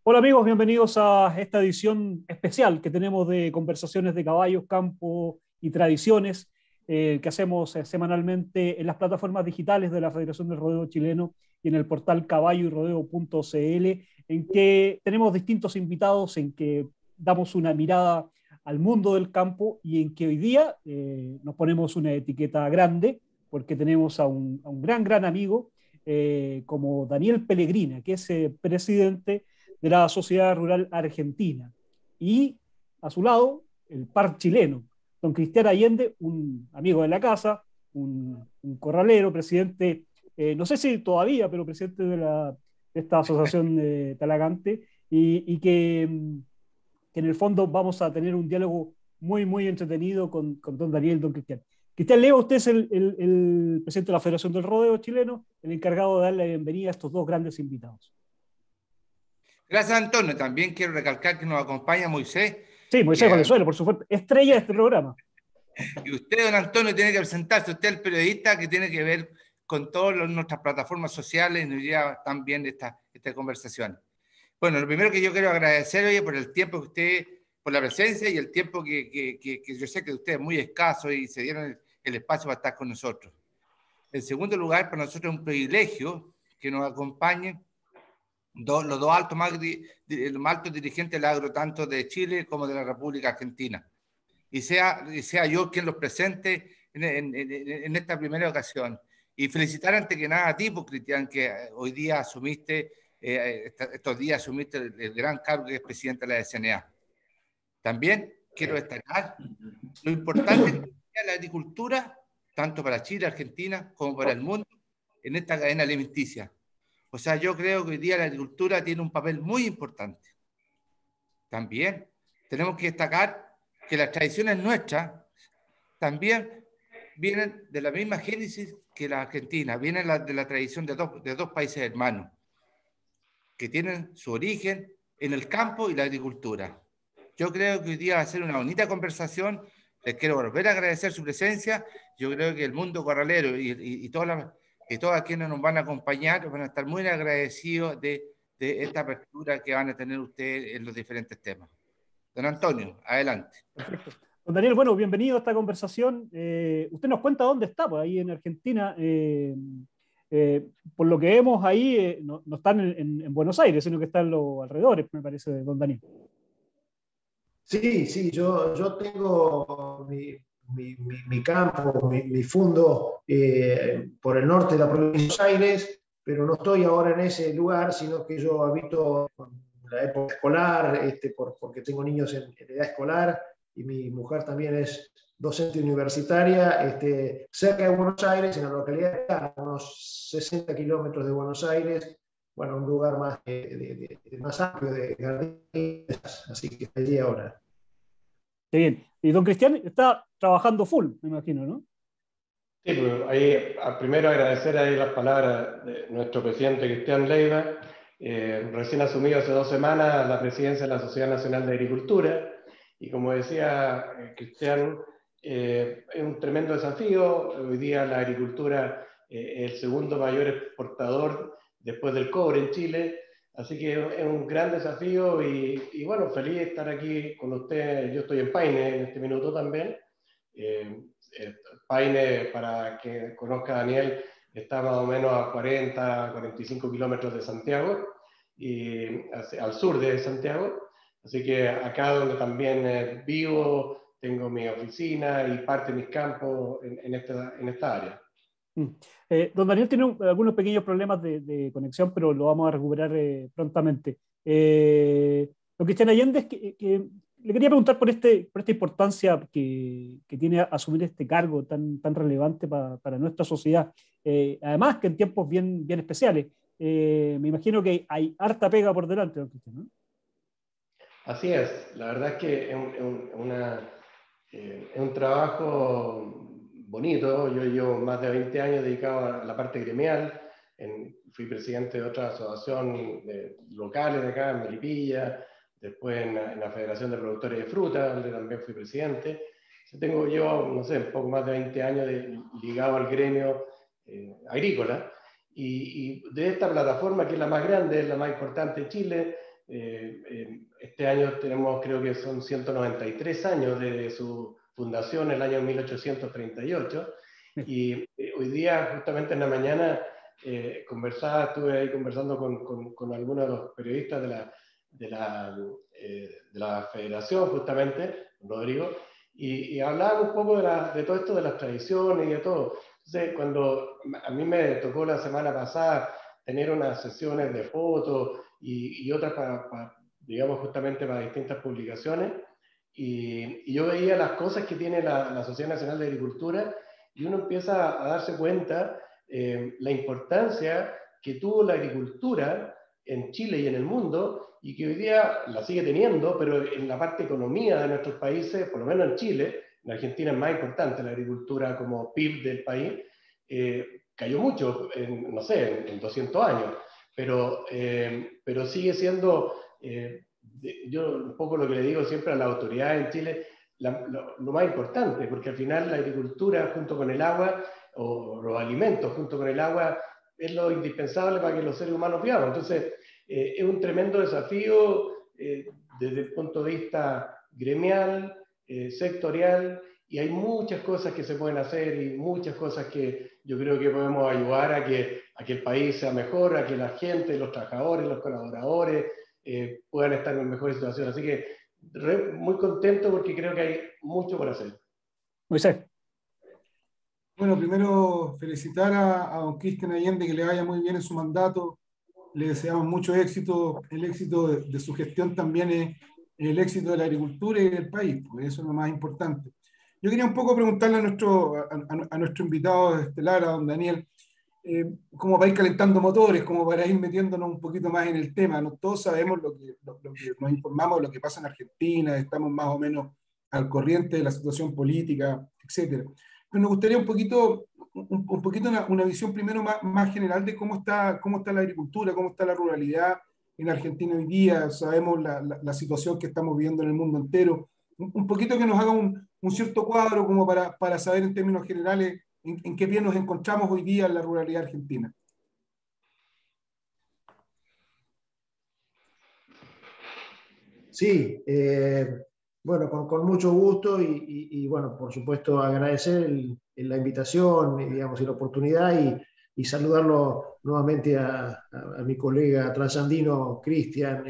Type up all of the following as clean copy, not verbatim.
Hola amigos, bienvenidos a esta edición especial que tenemos de conversaciones de caballos, campo y tradiciones que hacemos semanalmente en las plataformas digitales de la Federación del Rodeo Chileno y en el portal caballoyrodeo.cl, en que tenemos distintos invitados, en que damos una mirada al mundo del campo y en que hoy día nos ponemos una etiqueta grande porque tenemos a un gran amigo como Daniel Pellegrina, que es presidente de la Sociedad Rural Argentina. Y a su lado, el par chileno, don Cristian Allende, un amigo de la casa, un corralero, presidente, no sé si todavía, pero presidente de esta asociación talagante, y que en el fondo vamos a tener un diálogo muy entretenido con don Daniel, don Cristian. Cristian Leo, usted es el presidente de la Federación del Rodeo Chileno, el encargado de darle la bienvenida a estos dos grandes invitados. Gracias, Antonio. También quiero recalcar que nos acompaña Moisés. Sí, Moisés Valenzuela, por supuesto, estrella de este programa. Y usted, don Antonio, tiene que presentarse. Usted es el periodista que tiene que ver con todas nuestras plataformas sociales y nos lleva también esta conversación. Bueno, lo primero que yo quiero agradecer, oye, por el tiempo que usted, por la presencia y el tiempo que yo sé que usted es muy escaso y se dieron el espacio para estar con nosotros. En segundo lugar, para nosotros es un privilegio que nos acompañen los dos altos, más altos dirigentes del agro, tanto de Chile como de la República Argentina. Y sea yo quien los presente en esta primera ocasión. Y felicitar antes que nada a ti, pues, Cristian, que hoy día asumiste, estos días asumiste el gran cargo que es presidente de la SNA. También quiero destacar lo importante que es la agricultura, tanto para Chile, Argentina, como para el mundo, en esta cadena alimenticia. O sea, yo creo que hoy día la agricultura tiene un papel muy importante. También tenemos que destacar que las tradiciones nuestras también vienen de la misma génesis que la Argentina, vienen de la tradición de dos países hermanos, que tienen su origen en el campo y la agricultura. Yo creo que hoy día va a ser una bonita conversación. Les quiero volver a agradecer su presencia. Yo creo que el mundo corralero y todas quienes nos van a acompañar van a estar muy agradecidos de esta apertura que van a tener ustedes en los diferentes temas. Don Antonio, adelante. Perfecto. Don Daniel, bueno, bienvenido a esta conversación. Usted nos cuenta dónde está, pues, ahí en Argentina. Por lo que vemos ahí, no están en Buenos Aires, sino que están en los alrededores, me parece, don Daniel. Sí, yo tengo mi campo, mi fundo por el norte de la provincia de Buenos Aires, pero no estoy ahora en ese lugar, sino que yo habito en la época escolar, porque tengo niños en edad escolar y mi mujer también es docente universitaria, cerca de Buenos Aires, en la localidad de unos 60 kilómetros de Buenos Aires, bueno, un lugar más, más amplio de jardines, así que allí ahora. Qué bien. Y don Cristian está trabajando full, me imagino, ¿no? Sí, pues ahí primero agradecer ahí las palabras de nuestro presidente Cristian Leiva, recién asumido hace 2 semanas la presidencia de la Sociedad Nacional de Agricultura, y como decía Cristian, es un tremendo desafío. Hoy día la agricultura es el segundo mayor exportador después del cobre en Chile, así que es un gran desafío y bueno, feliz de estar aquí con usted. Yo estoy en Paine en este minuto también. Paine, para que conozca a Daniel, está más o menos a 45 kilómetros de Santiago, y al sur de Santiago. Así que acá donde también vivo, tengo mi oficina y parte de mis campos en esta área. Don Daniel tiene algunos pequeños problemas de conexión, pero lo vamos a recuperar prontamente. Don Cristian Allende, le quería preguntar por esta importancia que tiene asumir este cargo tan relevante para nuestra sociedad. Además, que en tiempos bien especiales. Me imagino que hay harta pega por delante, don Cristian, ¿no? Así es, la verdad es que es un trabajo bonito. Yo llevo más de 20 años dedicado a la parte gremial. Fui presidente de otra asociación locales de acá, en Melipilla, después en la Federación de Productores de Fruta, donde también fui presidente. Llevo, no sé, un poco más de 20 años ligado al gremio agrícola. Y de esta plataforma, que es la más grande, es la más importante de Chile, este año tenemos, creo que son 193 años de su fundación, el año 1838, y hoy día, justamente en la mañana, estuve ahí conversando con algunos de los periodistas de la federación, justamente, Rodrigo, y hablábamos un poco de todo esto, de las tradiciones y de todo. Entonces, cuando a mí me tocó la semana pasada tener unas sesiones de fotos y otras digamos, justamente para distintas publicaciones, y yo veía las cosas que tiene la Sociedad Nacional de Agricultura, y uno empieza a darse cuenta la importancia que tuvo la agricultura en Chile y en el mundo, y que hoy día la sigue teniendo, pero en la parte economía de nuestros países, por lo menos en Chile, en Argentina es más importante la agricultura como PIB del país, cayó mucho, no sé, en 200 años, pero sigue siendo, yo un poco lo que le digo siempre a la autoridad en Chile, lo más importante, porque al final la agricultura junto con el agua, o los alimentos junto con el agua, es lo indispensable para que los seres humanos vivamos. Entonces, es un tremendo desafío desde el punto de vista gremial, sectorial, y hay muchas cosas que se pueden hacer y muchas cosas que yo creo que podemos ayudar a que el país sea mejor, a que la gente, los trabajadores, los colaboradores puedan estar en mejores situaciones. Así que muy contento porque creo que hay mucho por hacer. Moisés. Bueno, primero felicitar a don Cristian Allende, que le vaya muy bien en su mandato. Le deseamos mucho éxito. El éxito de su gestión también es el éxito de la agricultura y del país, porque eso es lo más importante. Yo quería un poco preguntarle a nuestro invitado estelar, a don Daniel, como para ir calentando motores, como para ir metiéndonos un poquito más en el tema. ¿No? Todos sabemos lo que nos informamos de lo que pasa en Argentina, estamos más o menos al corriente de la situación política, etcétera. Pero nos gustaría un poquito una visión primero más general de cómo está la agricultura, cómo está la ruralidad en Argentina hoy día. Sabemos la situación que estamos viviendo en el mundo entero. Un poquito que nos haga un cierto cuadro como para saber en términos generales en qué pie nos encontramos hoy día en la ruralidad argentina. Sí, bueno, con mucho gusto y, bueno, por supuesto agradecer la invitación, digamos, y la oportunidad y saludarlo nuevamente a mi colega transandino Cristian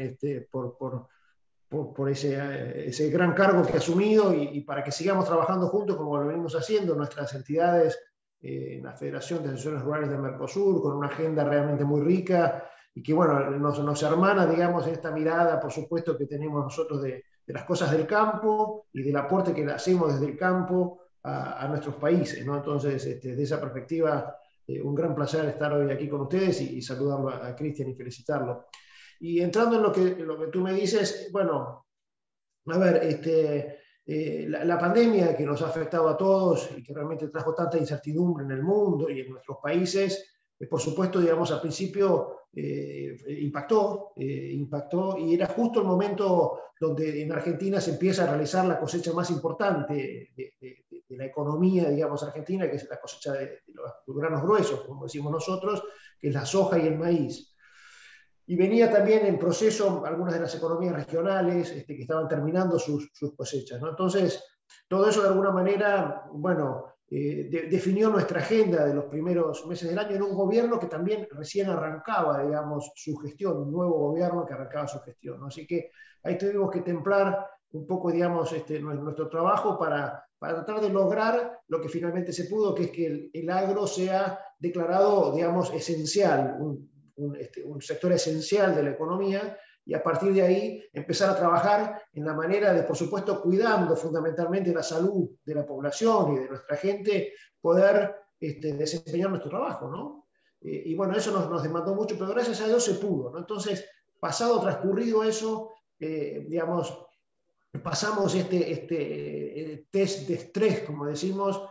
por ese gran cargo que ha asumido y para que sigamos trabajando juntos como lo venimos haciendo nuestras entidades en la Federación de Asociaciones Rurales de Mercosur, con una agenda realmente muy rica y que, bueno, nos hermana, digamos, en esta mirada, por supuesto, que tenemos nosotros de las cosas del campo y del aporte que le hacemos desde el campo a nuestros países, ¿no? Entonces, desde esa perspectiva, un gran placer estar hoy aquí con ustedes y saludarlo a Cristian y felicitarlo. Y entrando en lo que tú me dices, bueno, a ver, la pandemia que nos ha afectado a todos y que realmente trajo tanta incertidumbre en el mundo y en nuestros países, por supuesto, digamos, al principio impactó y era justo el momento donde en Argentina se empieza a realizar la cosecha más importante de la economía, digamos, argentina, que es la cosecha de los granos gruesos, como decimos nosotros, que es la soja y el maíz. Y venía también en proceso algunas de las economías regionales que estaban terminando sus cosechas, ¿no? Entonces, todo eso de alguna manera, bueno, definió nuestra agenda de los primeros meses del año en un gobierno que también recién arrancaba, digamos, su gestión, un nuevo gobierno que arrancaba su gestión, ¿no? Así que ahí tuvimos que templar un poco, digamos, nuestro trabajo para tratar de lograr lo que finalmente se pudo, que es que el agro sea declarado, digamos, esencial, un sector esencial de la economía, y a partir de ahí empezar a trabajar en la manera de, por supuesto, cuidando fundamentalmente la salud de la población y de nuestra gente, poder desempeñar nuestro trabajo, ¿no? Y bueno, eso nos demandó mucho, pero gracias a Dios se pudo, ¿no? Entonces, transcurrido eso, digamos, pasamos test de estrés, como decimos,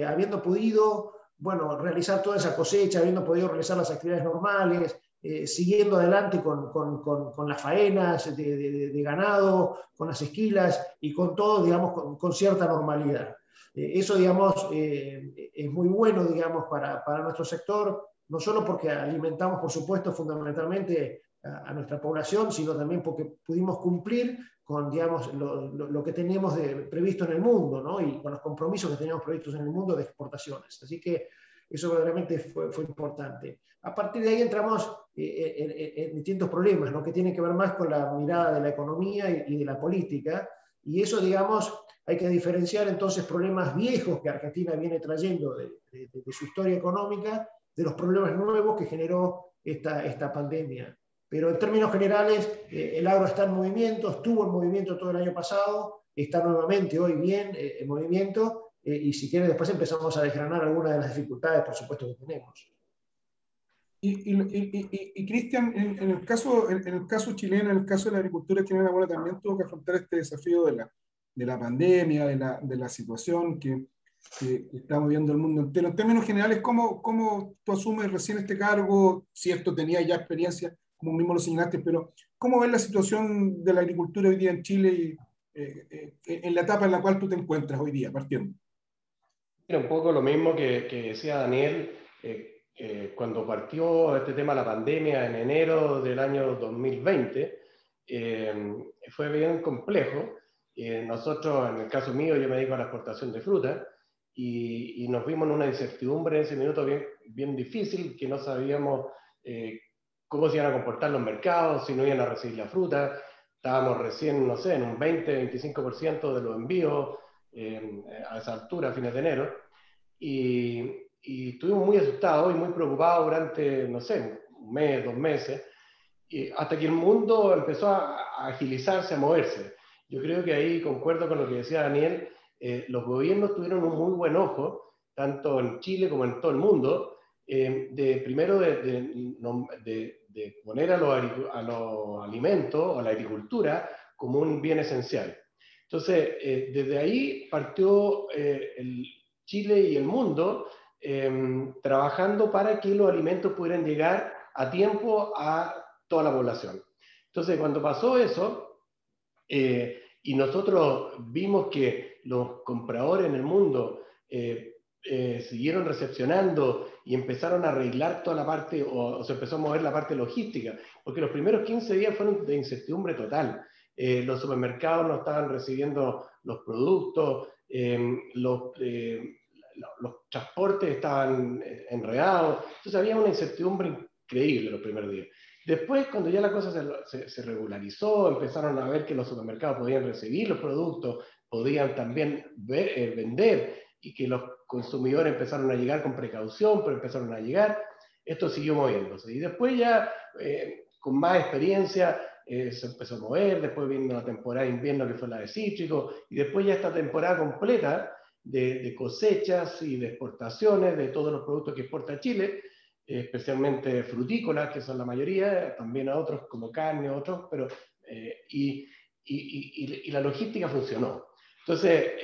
habiendo podido, bueno, realizar toda esa cosecha, habiendo podido realizar las actividades normales, siguiendo adelante con las faenas de ganado, con las esquilas y con todo, digamos, con cierta normalidad. Eso, digamos, es muy bueno, digamos, para nuestro sector. no solo porque alimentamos, por supuesto, fundamentalmente a nuestra población, sino también porque pudimos cumplir con, digamos, lo que teníamos previsto en el mundo, ¿no? Y con los compromisos que teníamos previstos en el mundo de exportaciones. Así que eso verdaderamente fue importante. A partir de ahí entramos en distintos problemas, ¿no? Que tienen que ver más con la mirada de la economía y de la política, y eso, digamos, hay que diferenciar entonces problemas viejos que Argentina viene trayendo de su historia económica, de los problemas nuevos que generó esta pandemia. Pero en términos generales, el agro está en movimiento, estuvo en movimiento todo el año pasado, está nuevamente hoy bien en movimiento, y si quieren después empezamos a desgranar algunas de las dificultades, por supuesto, que tenemos. Y Cristian, en el caso chileno, en el caso de la agricultura chilena, bueno, también tuvo que afrontar este desafío de la pandemia, de la situación que estamos viendo el mundo entero. En términos generales, ¿cómo tú asumes recién este cargo? Cierto, tenías ya experiencia, como mismo lo señalaste, pero ¿cómo ves la situación de la agricultura hoy día en Chile y en la etapa en la cual tú te encuentras hoy día, partiendo? Un poco lo mismo que decía Daniel, cuando partió este tema de la pandemia en enero del año 2020, fue bien complejo. Nosotros, en el caso mío, yo me dedico a la exportación de fruta y nos vimos en una incertidumbre en ese minuto bien difícil, que no sabíamos cómo se iban a comportar los mercados, si no iban a recibir la fruta. Estábamos recién, no sé, en un 20-25% de los envíos a esa altura, a fines de enero, y estuvimos muy asustados y muy preocupados durante, no sé, un mes, 2 meses, hasta que el mundo empezó a agilizarse, a moverse. Yo creo que ahí concuerdo con lo que decía Daniel, los gobiernos tuvieron un muy buen ojo, tanto en Chile como en todo el mundo, primero de poner a los alimentos o a la agricultura como un bien esencial. Entonces, desde ahí partió Chile y el mundo trabajando para que los alimentos pudieran llegar a tiempo a toda la población. Entonces, cuando pasó eso, y nosotros vimos que los compradores en el mundo siguieron recepcionando y empezaron a arreglar toda la parte, o se empezó a mover la parte logística, porque los primeros 15 días fueron de incertidumbre total. Los supermercados no estaban recibiendo los productos, los transportes estaban enredados, entonces había una incertidumbre increíble los primeros días. Después, cuando ya la cosa se regularizó, empezaron a ver que los supermercados podían recibir los productos, podían también vender, y que los consumidores empezaron a llegar con precaución, pero empezaron a llegar, esto siguió moviéndose. Y después ya, con más experiencia, se empezó a mover, después vino la temporada de invierno que fue la de cítricos, y después ya esta temporada completa de cosechas y de exportaciones de todos los productos que exporta Chile, especialmente frutícolas, que son la mayoría, también a otros como carne, otros, pero, y la logística funcionó. Entonces,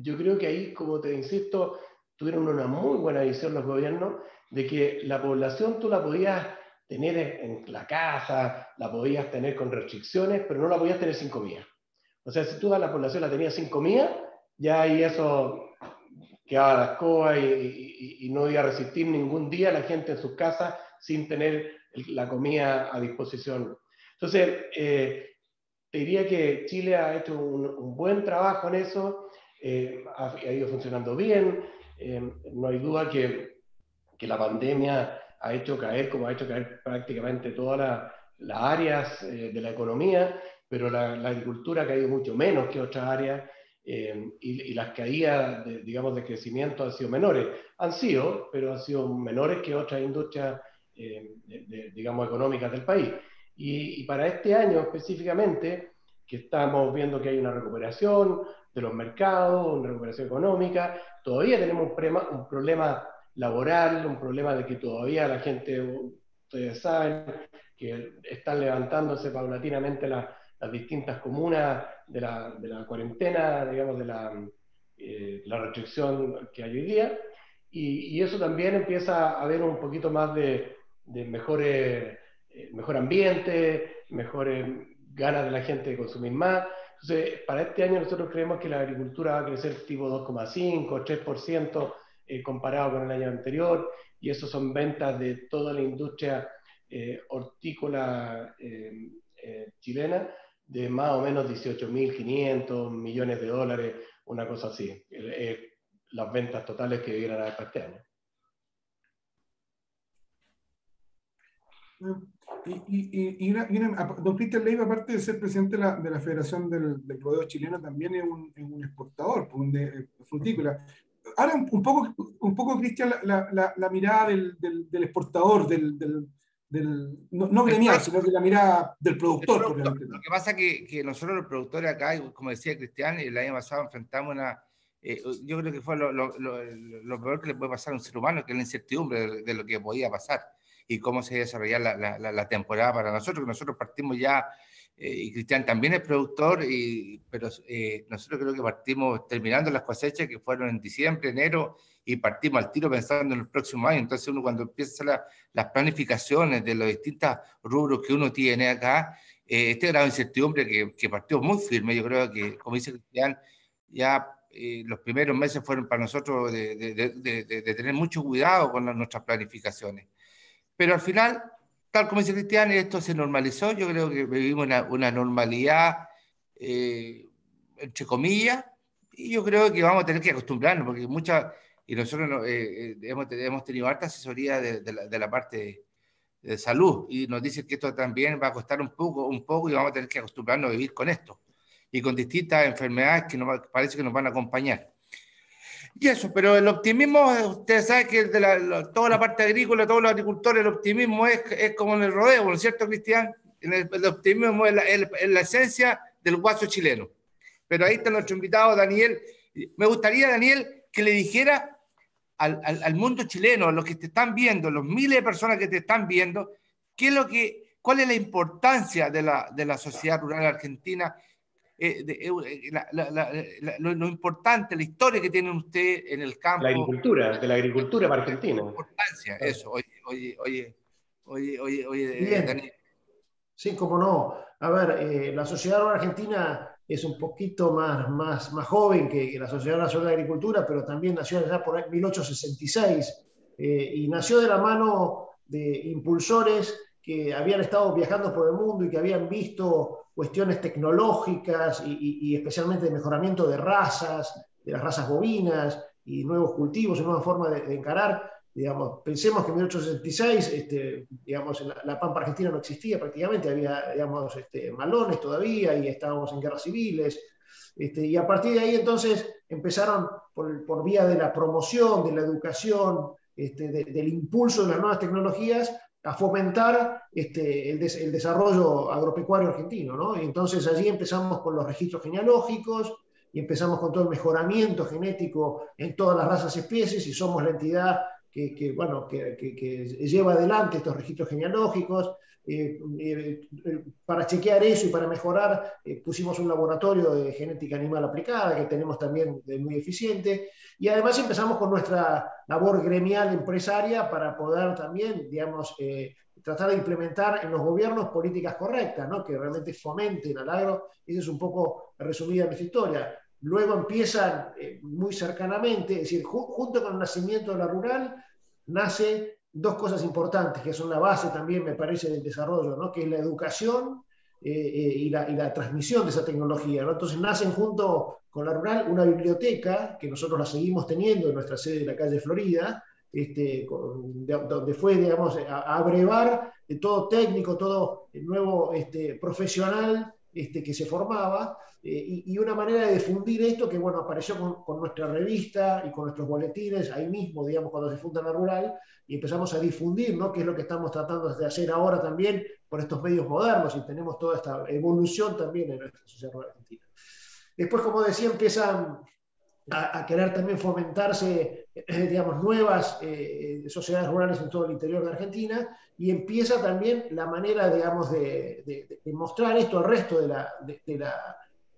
yo creo que ahí, como te insisto, tuvieron una muy buena visión los gobiernos de que la población tú la podías tener en la casa, la podías tener con restricciones, pero no la podías tener sin comida. O sea, si tú a la población la tenías sin comida, ya ahí eso quedaba la escoba y no iba a resistir ningún día la gente en sus casas sin tener la comida a disposición. Entonces, te diría que Chile ha hecho un buen trabajo en eso, ha ido funcionando bien, no hay duda que la pandemia ha hecho caer, como ha hecho caer prácticamente todas las áreas de la economía, pero la agricultura ha caído mucho menos que otras áreas, y las caídas, digamos, de crecimiento han sido menores. Pero han sido menores que otras industrias, digamos, económicas del país. Y para este año específicamente, que estamos viendo que hay una recuperación de los mercados, una recuperación económica, todavía tenemos un problema laboral, un problema de que todavía la gente, ustedes saben, que están levantándose paulatinamente las distintas comunas de la cuarentena, digamos, de la restricción que hay hoy día, y eso también empieza a haber un poquito más de mejor ambiente, mejores ganas de la gente de consumir más. Entonces, para este año nosotros creemos que la agricultura va a crecer tipo 2,5, 3%, comparado con el año anterior, y eso son ventas de toda la industria hortícola chilena, de más o menos 18.500 millones de dólares, una cosa así, las ventas totales que debieran haber para este año. Don Cristian Leiva, aparte de ser presidente de la Federación del Rodeo Chileno, también es un exportador de frutícola. Ahora un poco Cristian, la mirada del exportador, no gremial, sino que la mirada del productor. Lo que pasa es que nosotros los productores acá, como decía Cristian, el año pasado enfrentamos yo creo que fue lo peor que le puede pasar a un ser humano, que es la incertidumbre de lo que podía pasar y cómo se desarrollar la temporada para nosotros, que nosotros partimos ya, y Cristian también es productor, pero nosotros creo que partimos terminando las cosechas que fueron en diciembre, enero, y partimos al tiro pensando en los próximos años. Entonces uno cuando empieza a hacer las planificaciones de los distintos rubros que uno tiene acá, este grado de incertidumbre que partió muy firme, yo creo que, como dice Cristian, ya los primeros meses fueron para nosotros de tener mucho cuidado con nuestras planificaciones. Pero al final, tal como dice Cristian, esto se normalizó. Yo creo que vivimos una normalidad, entre comillas, y yo creo que vamos a tener que acostumbrarnos, porque y nosotros hemos tenido harta asesoría de la parte de salud, y nos dicen que esto también va a costar un poco, y vamos a tener que acostumbrarnos a vivir con esto, y con distintas enfermedades que parece que nos van a acompañar. Y eso, pero el optimismo, ustedes saben que toda la parte agrícola, todos los agricultores, el optimismo es como en el rodeo, ¿no es cierto, Cristian? El optimismo es la esencia del guaso chileno. Pero ahí está nuestro invitado, Daniel. Me gustaría, Daniel, que le dijera al mundo chileno, a los que te están viendo, los miles de personas que te están viendo, cuál es la importancia de la sociedad rural argentina, lo importante, la historia que tiene usted en el campo. De la agricultura para Argentina. La importancia, eso. Oye, Daniel. Sí, cómo no. A ver, la sociedad rural argentina es un poquito más joven que la Sociedad Nacional de Agricultura, pero también nació ya por 1866 y nació de la mano de impulsores que habían estado viajando por el mundo y que habían visto cuestiones tecnológicas y especialmente de mejoramiento de las razas bovinas y nuevos cultivos, una nueva forma de encarar. Digamos, pensemos que en 1866 digamos, la Pampa Argentina no existía prácticamente, había digamos, malones todavía y estábamos en guerras civiles. Y a partir de ahí entonces empezaron por vía de la promoción, de la educación, del impulso de las nuevas tecnologías, a fomentar el desarrollo agropecuario argentino, ¿no? Y entonces allí empezamos con los registros genealógicos y empezamos con todo el mejoramiento genético en todas las razas y especies, y somos la entidad que lleva adelante estos registros genealógicos. Para chequear eso y para mejorar, pusimos un laboratorio de genética animal aplicada que tenemos también muy eficiente, y además empezamos con nuestra labor gremial empresaria para poder también, digamos, tratar de implementar en los gobiernos políticas correctas, ¿no? Que realmente fomenten al agro. Esa es un poco resumida nuestra historia. Luego empiezan muy cercanamente, es decir, junto con el nacimiento de la rural, nace dos cosas importantes, que son la base también, me parece, del desarrollo, ¿no? Que es la educación y la transmisión de esa tecnología, ¿no? Entonces nacen junto con la rural una biblioteca, que nosotros la seguimos teniendo en nuestra sede de la calle Florida, donde fue, digamos, a abrevar todo técnico, todo nuevo profesional que se formaba, y una manera de difundir esto que, bueno, apareció con nuestra revista y con nuestros boletines, ahí mismo, digamos, cuando se funda la rural, y empezamos a difundir, ¿no? Que es lo que estamos tratando de hacer ahora también por estos medios modernos, y tenemos toda esta evolución también en nuestra sociedad rural argentina. Después, como decía, empiezan a querer también fomentarse, digamos, nuevas sociedades rurales en todo el interior de Argentina, y empieza también la manera, digamos, de mostrar esto al resto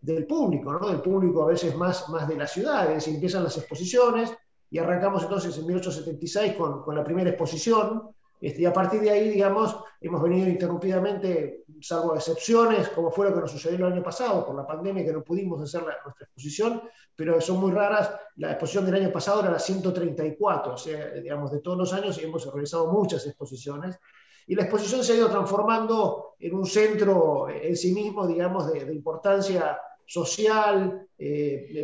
del público, ¿no? Del público a veces más de las ciudades, y empiezan las exposiciones, y arrancamos entonces en 1876 con la primera exposición, Y a partir de ahí, digamos, hemos venido interrumpidamente, salvo excepciones, como fue lo que nos sucedió el año pasado por la pandemia, que no pudimos hacer nuestra exposición, pero son muy raras. La exposición del año pasado era la 134, o sea, digamos, de todos los años hemos realizado muchas exposiciones. Y la exposición se ha ido transformando en un centro en sí mismo, digamos, de importancia social,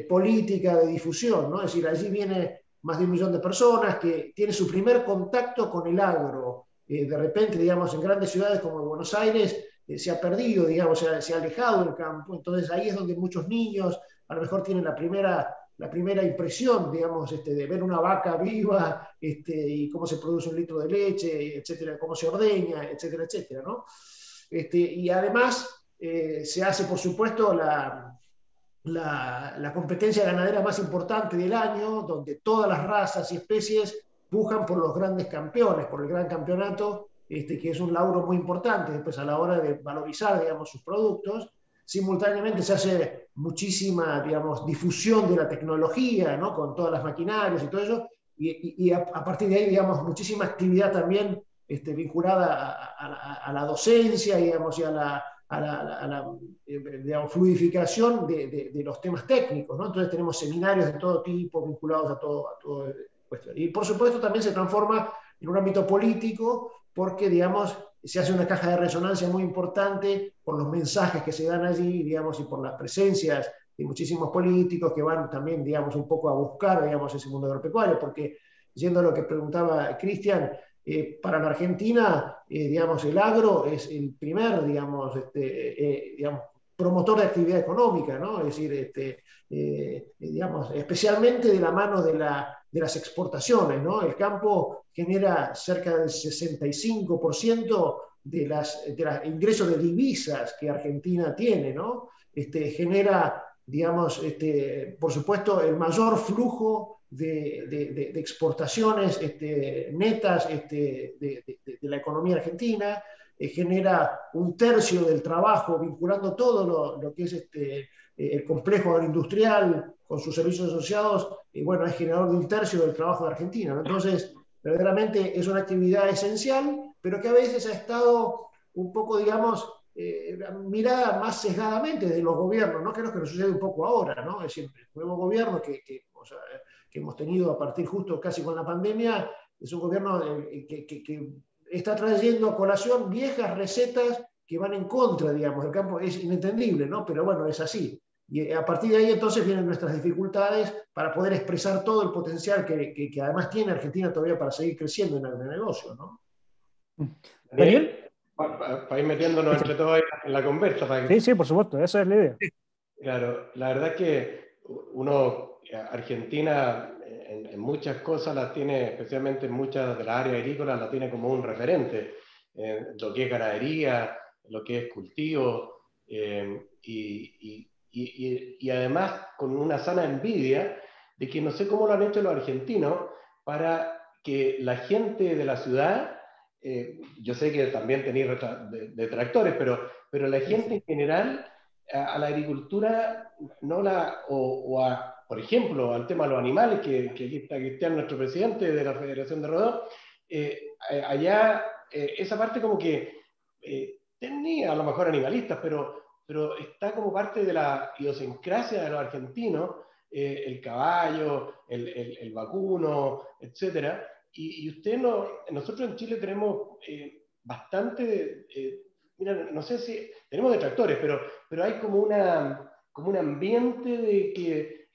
política, de difusión, ¿no? Es decir, allí viene más de 1 millón de personas que tiene su primer contacto con el agro. De repente, digamos, en grandes ciudades como Buenos Aires se ha perdido, digamos, se ha alejado del campo. Entonces ahí es donde muchos niños a lo mejor tienen la primera impresión, digamos, de ver una vaca viva, y cómo se produce 1 litro de leche, etcétera, cómo se ordeña, etcétera, etcétera, ¿no? Y además se hace, por supuesto, la competencia ganadera más importante del año, donde todas las razas y especies pujan por los grandes campeones, por el gran campeonato, que es un laburo muy importante después a la hora de valorizar, digamos, sus productos. Simultáneamente se hace muchísima, digamos, difusión de la tecnología, ¿no? Con todas las maquinarias y todo eso, y a partir de ahí, digamos, muchísima actividad también vinculada a la docencia, digamos, y a la digamos, fluidificación de los temas técnicos, ¿no? Entonces tenemos seminarios de todo tipo vinculados a todo cuestión. Y por supuesto también se transforma en un ámbito político porque, digamos, se hace una caja de resonancia muy importante por los mensajes que se dan allí, digamos, y por las presencias de muchísimos políticos que van también, digamos, un poco a buscar, digamos, ese mundo agropecuario, porque, yendo a lo que preguntaba Cristian, para la Argentina, digamos, el agro es el primer, digamos, digamos, promotor de actividad económica, ¿no? Es decir, digamos, especialmente de la mano de las exportaciones, ¿no? El campo genera cerca del 65% de los ingresos de divisas que Argentina tiene, ¿no? Genera, digamos, por supuesto, el mayor flujo de exportaciones netas de la economía argentina, genera 1/3 del trabajo, vinculando todo lo que es el complejo agroindustrial con sus servicios asociados, y bueno, es generador de 1/3 del trabajo de Argentina, ¿no? Entonces, verdaderamente es una actividad esencial, pero que a veces ha estado un poco, digamos, mirada más sesgadamente de los gobiernos, ¿no? Que es lo que nos sucede un poco ahora, ¿no? Es decir, el nuevo gobierno o sea, que hemos tenido a partir justo casi con la pandemia, es un gobierno que está trayendo a colación viejas recetas que van en contra, digamos, del campo. Es inentendible, ¿no? Pero bueno, es así. Y a partir de ahí entonces vienen nuestras dificultades para poder expresar todo el potencial que además tiene Argentina todavía para seguir creciendo en el negocio, ¿no? ¿Daniel? Para ir metiéndonos entre todos en la conversa. Para que... Sí, sí, por supuesto, esa es la idea. Claro, la verdad es que Argentina en muchas cosas la tiene, especialmente en muchas de las áreas agrícolas, la tiene como un referente, lo que es ganadería, lo que es cultivo, y además con una sana envidia de que no sé cómo lo han hecho los argentinos para que la gente de la ciudad, yo sé que también tenéis detractores, pero la gente en general a la agricultura, no por ejemplo, al tema de los animales, que aquí está Cristian, nuestro presidente de la Federación de Rodó, allá esa parte como que tenía a lo mejor animalistas, pero está como parte de la idiosincrasia de los argentinos, el caballo, el vacuno, etc. Y nosotros en Chile tenemos bastante... mira, no sé si tenemos detractores, pero hay como un ambiente de que,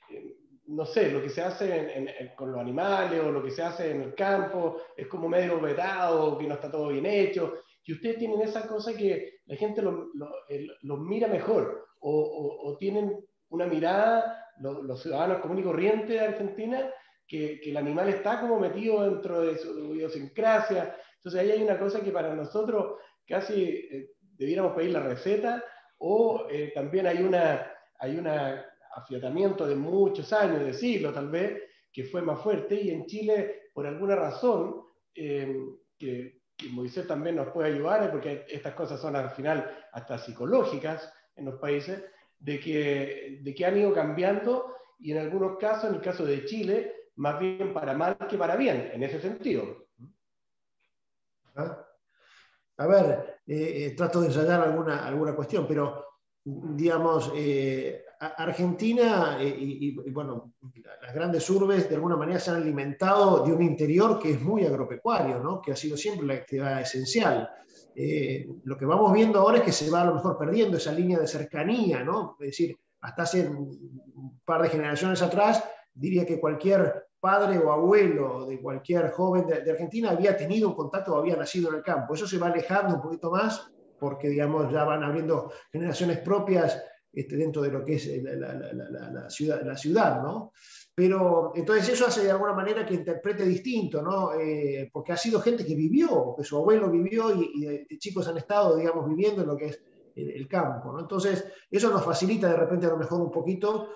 no sé, lo que se hace con los animales o lo que se hace en el campo es como medio vetado, que no está todo bien hecho. Y ustedes tienen esa cosa que la gente los mira mejor, o tienen una mirada, los ciudadanos comunes y corrientes de Argentina, que el animal está como metido dentro de su idiosincrasia. Entonces ahí hay una cosa que para nosotros casi debiéramos pedir la receta, o también hay un afiatamiento de muchos años, de siglos tal vez, que fue más fuerte, y en Chile, por alguna razón, que Moisés también nos puede ayudar, porque estas cosas son al final hasta psicológicas en los países, de que han ido cambiando, y en algunos casos, en el caso de Chile, más bien para mal que para bien, en ese sentido. ¿Ah? A ver, trato de ensayar alguna cuestión, pero digamos, Argentina bueno, las grandes urbes de alguna manera se han alimentado de un interior que es muy agropecuario, ¿no? Que ha sido siempre la actividad esencial. Lo que vamos viendo ahora es que se va a lo mejor perdiendo esa línea de cercanía, ¿no? Es decir, hasta hace un par de generaciones atrás, diría que cualquier padre o abuelo de cualquier joven de Argentina había tenido un contacto o había nacido en el campo. Eso se va alejando un poquito más porque, digamos, ya van abriendo generaciones propias dentro de lo que es la ciudad, ¿no? Pero entonces eso hace de alguna manera que interprete distinto, ¿no? Porque ha sido gente que vivió, que su abuelo vivió y de chicos han estado, digamos, viviendo en lo que es el campo, ¿no? Entonces, eso nos facilita de repente a lo mejor un poquito,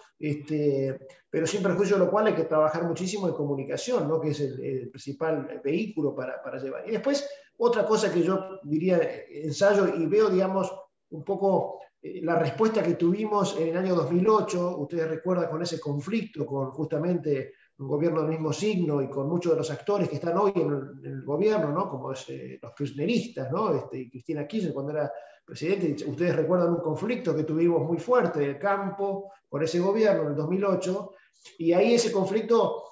pero sin perjuicio de lo cual hay que trabajar muchísimo en comunicación, ¿no? Que es el principal vehículo para llevar. Y después, otra cosa que yo diría, ensayo y veo, digamos, un poco la respuesta que tuvimos en el año 2008, ustedes recuerdan con ese conflicto con justamente un gobierno del mismo signo y con muchos de los actores que están hoy en el gobierno, ¿no? Como es, los kirchneristas, ¿no? Cristina Kirchner cuando era presidente, ustedes recuerdan un conflicto que tuvimos muy fuerte del campo con ese gobierno en el 2008, y ahí ese conflicto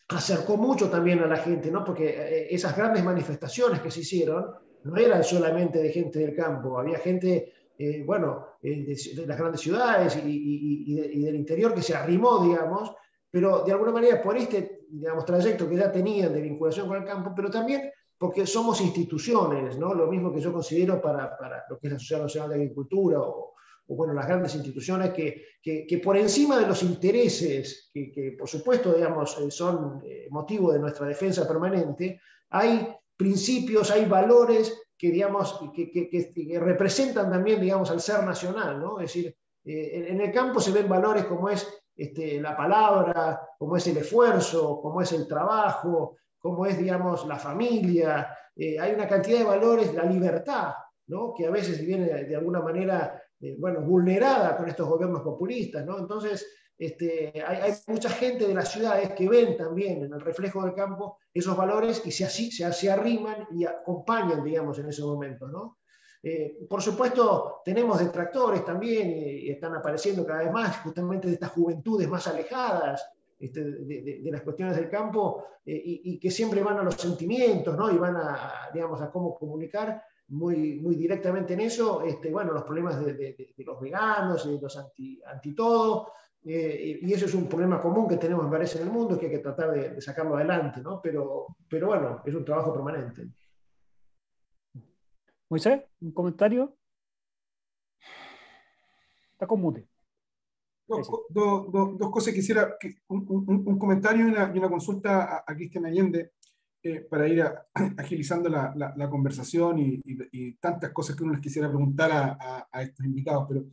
acercó mucho también a la gente, ¿no? Porque esas grandes manifestaciones que se hicieron no eran solamente de gente del campo, había gente, bueno, de las grandes ciudades y del interior que se arrimó, digamos, pero de alguna manera por digamos, trayecto que ya tenían de vinculación con el campo, pero también porque somos instituciones, ¿no? Lo mismo que yo considero para lo que es la Sociedad Nacional de Agricultura o bueno, las grandes instituciones que por encima de los intereses, que por supuesto, digamos, son motivo de nuestra defensa permanente, hay principios, hay valores que, digamos, que representan también, digamos, al ser nacional, ¿no? Es decir, en el campo se ven valores como es la palabra, como es el esfuerzo, como es el trabajo, como es, digamos, la familia, hay una cantidad de valores, la libertad, ¿no? Que a veces viene de alguna manera bueno, vulnerada con estos gobiernos populistas, ¿no? Entonces, hay mucha gente de las ciudades que ven también en el reflejo del campo esos valores y se arriman y acompañan, digamos, en esos momentos, ¿no? Por supuesto, tenemos detractores también y están apareciendo cada vez más justamente de estas juventudes más alejadas de las cuestiones del campo y que siempre van a los sentimientos, ¿no? Y van digamos, a cómo comunicar muy directamente en eso, bueno, los problemas de los veganos, de los anti todo, y eso es un problema común que tenemos, me parece, en el mundo, que hay que tratar de sacarlo adelante, ¿no? Pero bueno, es un trabajo permanente. Moisés, un comentario. Está con mute. Dos cosas quisiera, un comentario y una consulta a Cristian Allende para ir agilizando la conversación y tantas cosas que uno les quisiera preguntar a estos invitados. Pero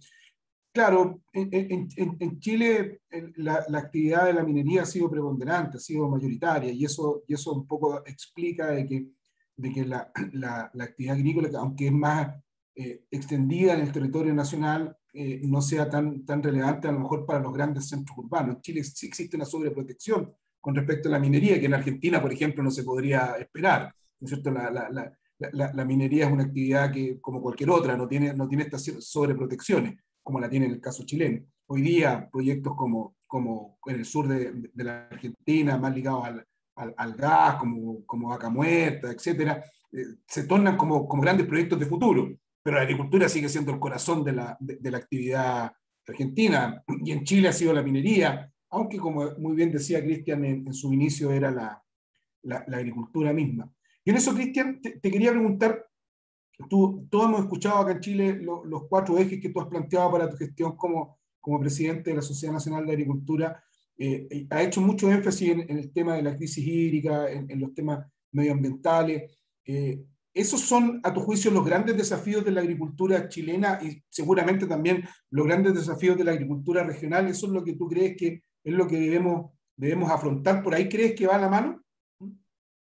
claro, en Chile la actividad de la minería ha sido preponderante, ha sido mayoritaria, y eso un poco explica de que la actividad agrícola, aunque es más extendida en el territorio nacional, no sea tan relevante a lo mejor para los grandes centros urbanos. En Chile sí existe una sobreprotección con respecto a la minería, que en Argentina, por ejemplo, no se podría esperar, ¿no es cierto? La minería es una actividad que, como cualquier otra, no tiene estas sobreprotecciones, como la tiene en el caso chileno. Hoy día, proyectos como en el sur de la Argentina, más ligados al gas, como Vaca Muerta, etcétera, se tornan como grandes proyectos de futuro, pero la agricultura sigue siendo el corazón de la actividad argentina, y en Chile ha sido la minería, aunque como muy bien decía Cristian, en su inicio era la agricultura misma. Y en eso, Cristian, te quería preguntar, todos hemos escuchado acá en Chile los 4 ejes que tú has planteado para tu gestión como presidente de la Sociedad Nacional de Agricultura. Ha hecho mucho énfasis en el tema de la crisis hídrica, en los temas medioambientales. ¿Esos son, a tu juicio, los grandes desafíos de la agricultura chilena y seguramente también los grandes desafíos de la agricultura regional? ¿Eso es lo que tú crees que es lo que debemos afrontar? ¿Por ahí crees que va a la mano?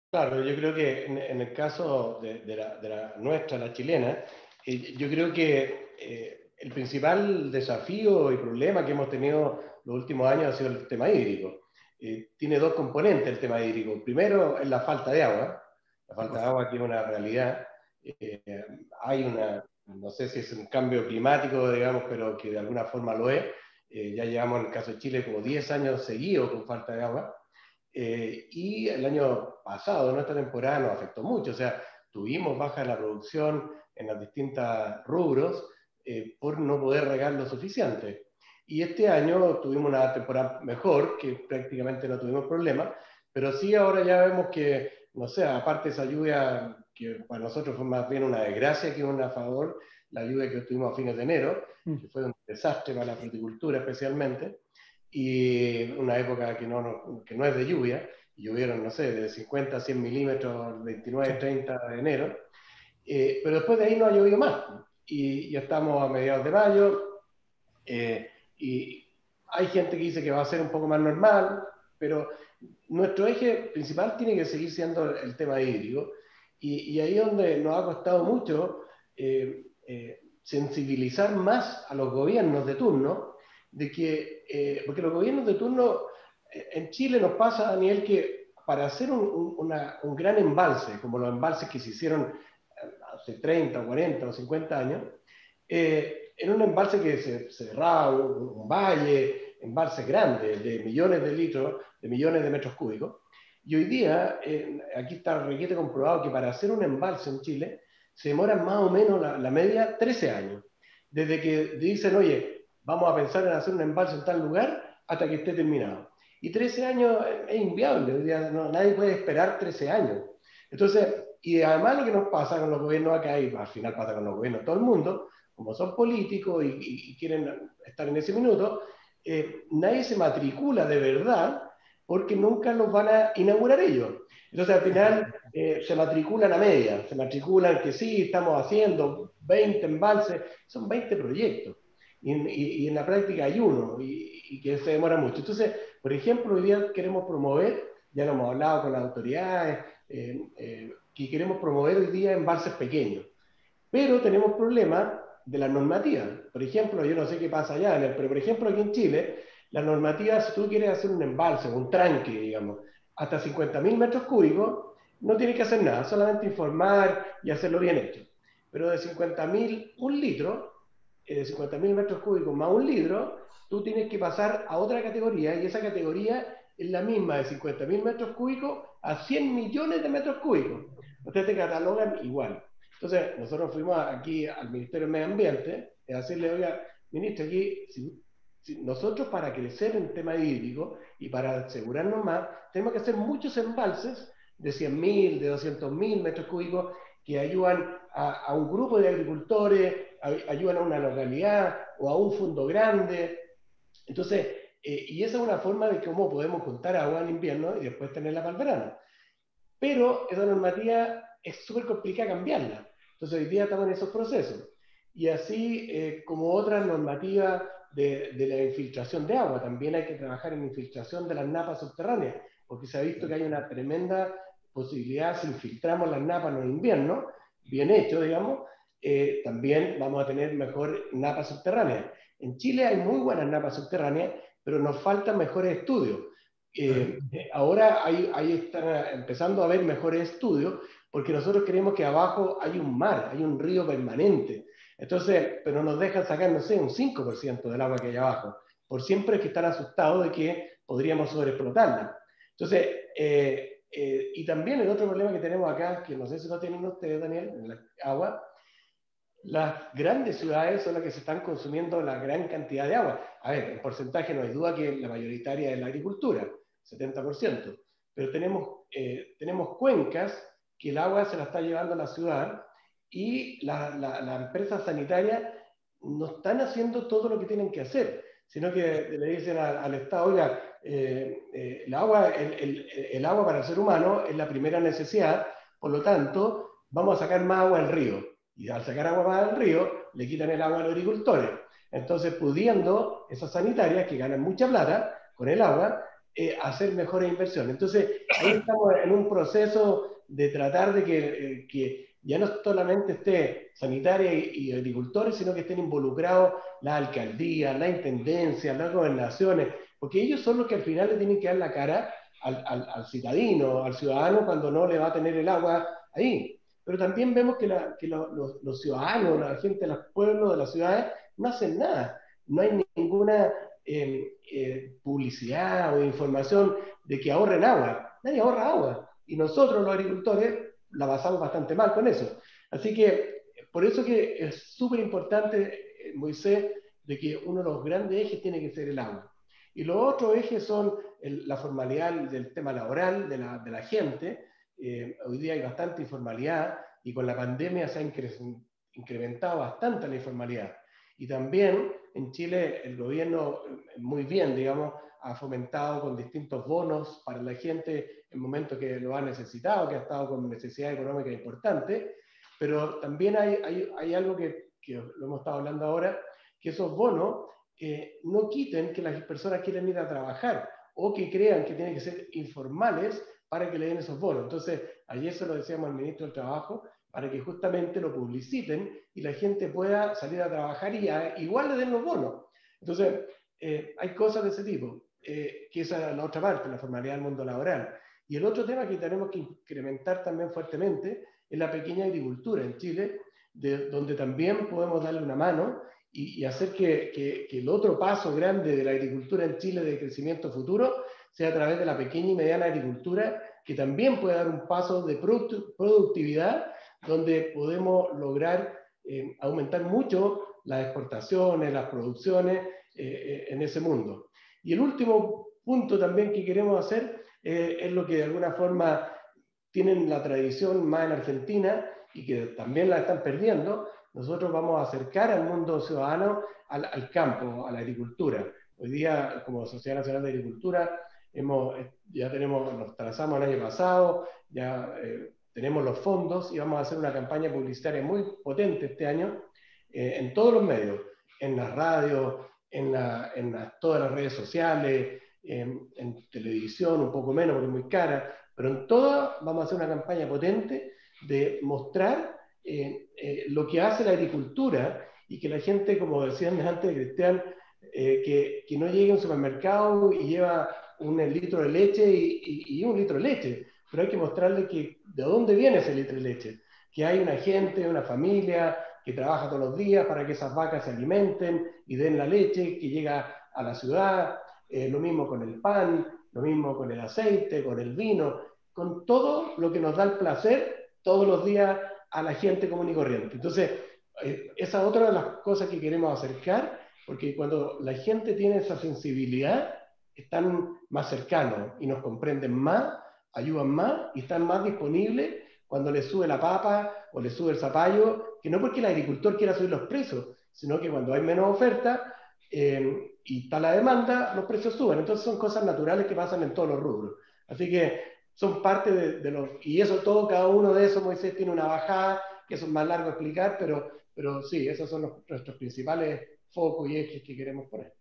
Claro, yo creo que en el caso de la nuestra, la chilena, yo creo que el principal desafío y problema que hemos tenido los últimos años ha sido el tema hídrico. Tiene 2 componentes el tema hídrico. Primero es la falta de agua, La falta de agua aquí es una realidad. Hay no sé si es un cambio climático, digamos, pero que de alguna forma lo es. Ya llevamos, en el caso de Chile, como 10 años seguidos con falta de agua. Y el año pasado, nuestra temporada, nos afectó mucho. O sea, tuvimos baja en la producción en los distintos rubros por no poder regar lo suficiente. Y este año tuvimos una temporada mejor, que prácticamente no tuvimos problemas, pero sí ahora ya vemos que, no sé, aparte de esa lluvia, que para nosotros fue más bien una desgracia que una favor, la lluvia que tuvimos a fines de enero, que fue un desastre para la fruticultura especialmente, y una época que no es de lluvia, y llovieron, no sé, de 50 a 100 milímetros el 29, 30 de enero, pero después de ahí no ha llovido más, y ya estamos a mediados de mayo, y hay gente que dice que va a ser un poco más normal, pero nuestro eje principal tiene que seguir siendo el tema hídrico, y ahí es donde nos ha costado mucho sensibilizar más a los gobiernos de turno, de que, porque los gobiernos de turno, en Chile nos pasa, Daniel, que para hacer un gran embalse, como los embalses que se hicieron hace 30, 40 o 50 años, en un embalse que se cerraba, un valle, embalses grandes de millones de litros, de millones de metros cúbicos. Y hoy día, aquí está requete comprobado que para hacer un embalse en Chile se demora más o menos la media 13 años. Desde que dicen, oye, vamos a pensar en hacer un embalse en tal lugar hasta que esté terminado. Y 13 años es inviable, hoy día nadie puede esperar 13 años. Entonces, y además lo que nos pasa con los gobiernos acá, y al final pasa con los gobiernos de todo el mundo, como son políticos y quieren estar en ese minuto, nadie se matricula de verdad porque nunca los van a inaugurar ellos. Entonces al final se matriculan a media, se matriculan que sí, estamos haciendo 20 embalses, son 20 proyectos, y en la práctica hay uno, y que se demora mucho. Entonces, por ejemplo, hoy día queremos promover, ya lo hemos hablado con las autoridades, que queremos promover hoy día embalses pequeños, pero tenemos problemas de la normativa. Por ejemplo, yo no sé qué pasa allá, pero por ejemplo aquí en Chile, la normativa, si tú quieres hacer un embalse, un tranque, digamos, hasta 50.000 metros cúbicos, no tienes que hacer nada, solamente informar y hacerlo bien hecho. Pero de 50.000, un litro, de 50.000 metros cúbicos más un litro, tú tienes que pasar a otra categoría, y esa categoría es la misma de 50.000 metros cúbicos a 100 millones de metros cúbicos. Ustedes te catalogan igual. Entonces, nosotros fuimos aquí al Ministerio de Medio Ambiente a decirle, oiga, ministro, aquí, si nosotros para crecer en tema hídrico y para asegurarnos más, tenemos que hacer muchos embalses de 100.000, de 200.000 metros cúbicos que ayudan a un grupo de agricultores, ayudan a una localidad o a un fondo grande. Entonces, y esa es una forma de cómo podemos juntar agua en invierno y después tenerla para el verano. Pero esa normativa es súper complicada cambiarla. Entonces hoy día estamos en esos procesos. Y así como otras normativas de la infiltración de agua, también hay que trabajar en infiltración de las napas subterráneas, porque se ha visto que hay una tremenda posibilidad, si infiltramos las napas en el invierno, bien hecho, digamos, también vamos a tener mejor napas subterráneas. En Chile hay muy buenas napas subterráneas, pero nos faltan mejores estudios. Ahora ahí están empezando a haber mejores estudios, porque nosotros creemos que abajo hay un mar, hay un río permanente. Entonces, pero nos dejan sacar, no sé, un 5% del agua que hay abajo, por siempre que están asustados de que podríamos sobreexplotarla. Entonces, y también el otro problema que tenemos acá, que no sé si lo tienen ustedes, Daniel, en el agua, las grandes ciudades son las que se están consumiendo la gran cantidad de agua. A ver, en porcentaje no hay duda que la mayoritaria es la agricultura, 70%, pero tenemos cuencas que el agua se la está llevando a la ciudad, y las empresas sanitarias no están haciendo todo lo que tienen que hacer, sino que le dicen al Estado, oiga, el agua para el ser humano es la primera necesidad, por lo tanto, vamos a sacar más agua del río. Y al sacar agua más del río, le quitan el agua a los agricultores. Entonces, pudiendo esas sanitarias que ganan mucha plata con el agua, hacer mejores inversiones. Entonces, ahí estamos en un proceso de tratar de que ya no solamente esté sanitaria y agricultores, sino que estén involucrados las alcaldías, la intendencia, las gobernaciones, porque ellos son los que al final le tienen que dar la cara al citadino, al ciudadano, cuando no le va a tener el agua ahí. Pero también vemos que, los ciudadanos, la gente de los pueblos, de las ciudades, no hacen nada. No hay ninguna publicidad o información de que ahorren agua. Nadie ahorra agua. Y nosotros, los agricultores, la pasamos bastante mal con eso. Así que, por eso que es súper importante, Moisés, de que uno de los grandes ejes tiene que ser el agua. Y los otros ejes son la formalidad del tema laboral de la gente. Hoy día hay bastante informalidad y con la pandemia se ha incrementado bastante la informalidad. Y también en Chile el gobierno, muy bien, digamos, ha fomentado con distintos bonos para la gente en momentos que lo ha necesitado, que ha estado con necesidad económica importante, pero también hay algo que lo hemos estado hablando ahora, que esos bonos no quiten que las personas quieran ir a trabajar o que crean que tienen que ser informales para que le den esos bonos. Entonces, ayer se lo decíamos al ministro del Trabajo, para que justamente lo publiciten y la gente pueda salir a trabajar y igual le den los bonos. Entonces, hay cosas de ese tipo, que esa es la otra parte, la formalidad del mundo laboral. Y el otro tema que tenemos que incrementar también fuertemente es la pequeña agricultura en Chile, donde también podemos darle una mano y hacer que el otro paso grande de la agricultura en Chile de crecimiento futuro sea a través de la pequeña y mediana agricultura, que también puede dar un paso de productividad, donde podemos lograr aumentar mucho las exportaciones, las producciones en ese mundo. Y el último punto también que queremos hacer es lo que de alguna forma tienen la tradición más en Argentina y que también la están perdiendo. Nosotros vamos a acercar al mundo ciudadano al campo, a la agricultura. Hoy día, como Sociedad Nacional de Agricultura, nos trazamos el año pasado, ya tenemos los fondos y vamos a hacer una campaña publicitaria muy potente este año en todos los medios, en las radios, en todas las redes sociales, en televisión, un poco menos porque es muy cara, pero en todas vamos a hacer una campaña potente de mostrar lo que hace la agricultura y que la gente, como decían antes, Cristian, que no llegue a un supermercado y lleva un litro de leche y un litro de leche, pero hay que mostrarle de dónde viene ese litro de leche, que hay una gente, una familia que trabaja todos los días para que esas vacas se alimenten y den la leche que llega a la ciudad, lo mismo con el pan, lo mismo con el aceite, con el vino, con todo lo que nos da el placer todos los días a la gente común y corriente. Entonces, esa es otra de las cosas que queremos acercar, porque cuando la gente tiene esa sensibilidad, están más cercanos y nos comprenden más, ayudan más y están más disponibles cuando les sube la papa o les sube el zapallo, que no porque el agricultor quiera subir los precios, sino que cuando hay menos oferta y está la demanda, los precios suben. Entonces son cosas naturales que pasan en todos los rubros. Así que son parte de los... Y eso todo, cada uno de esos, Moisés, tiene una bajada, que eso es más largo de explicar, pero sí, esos son nuestros principales focos y ejes que queremos poner.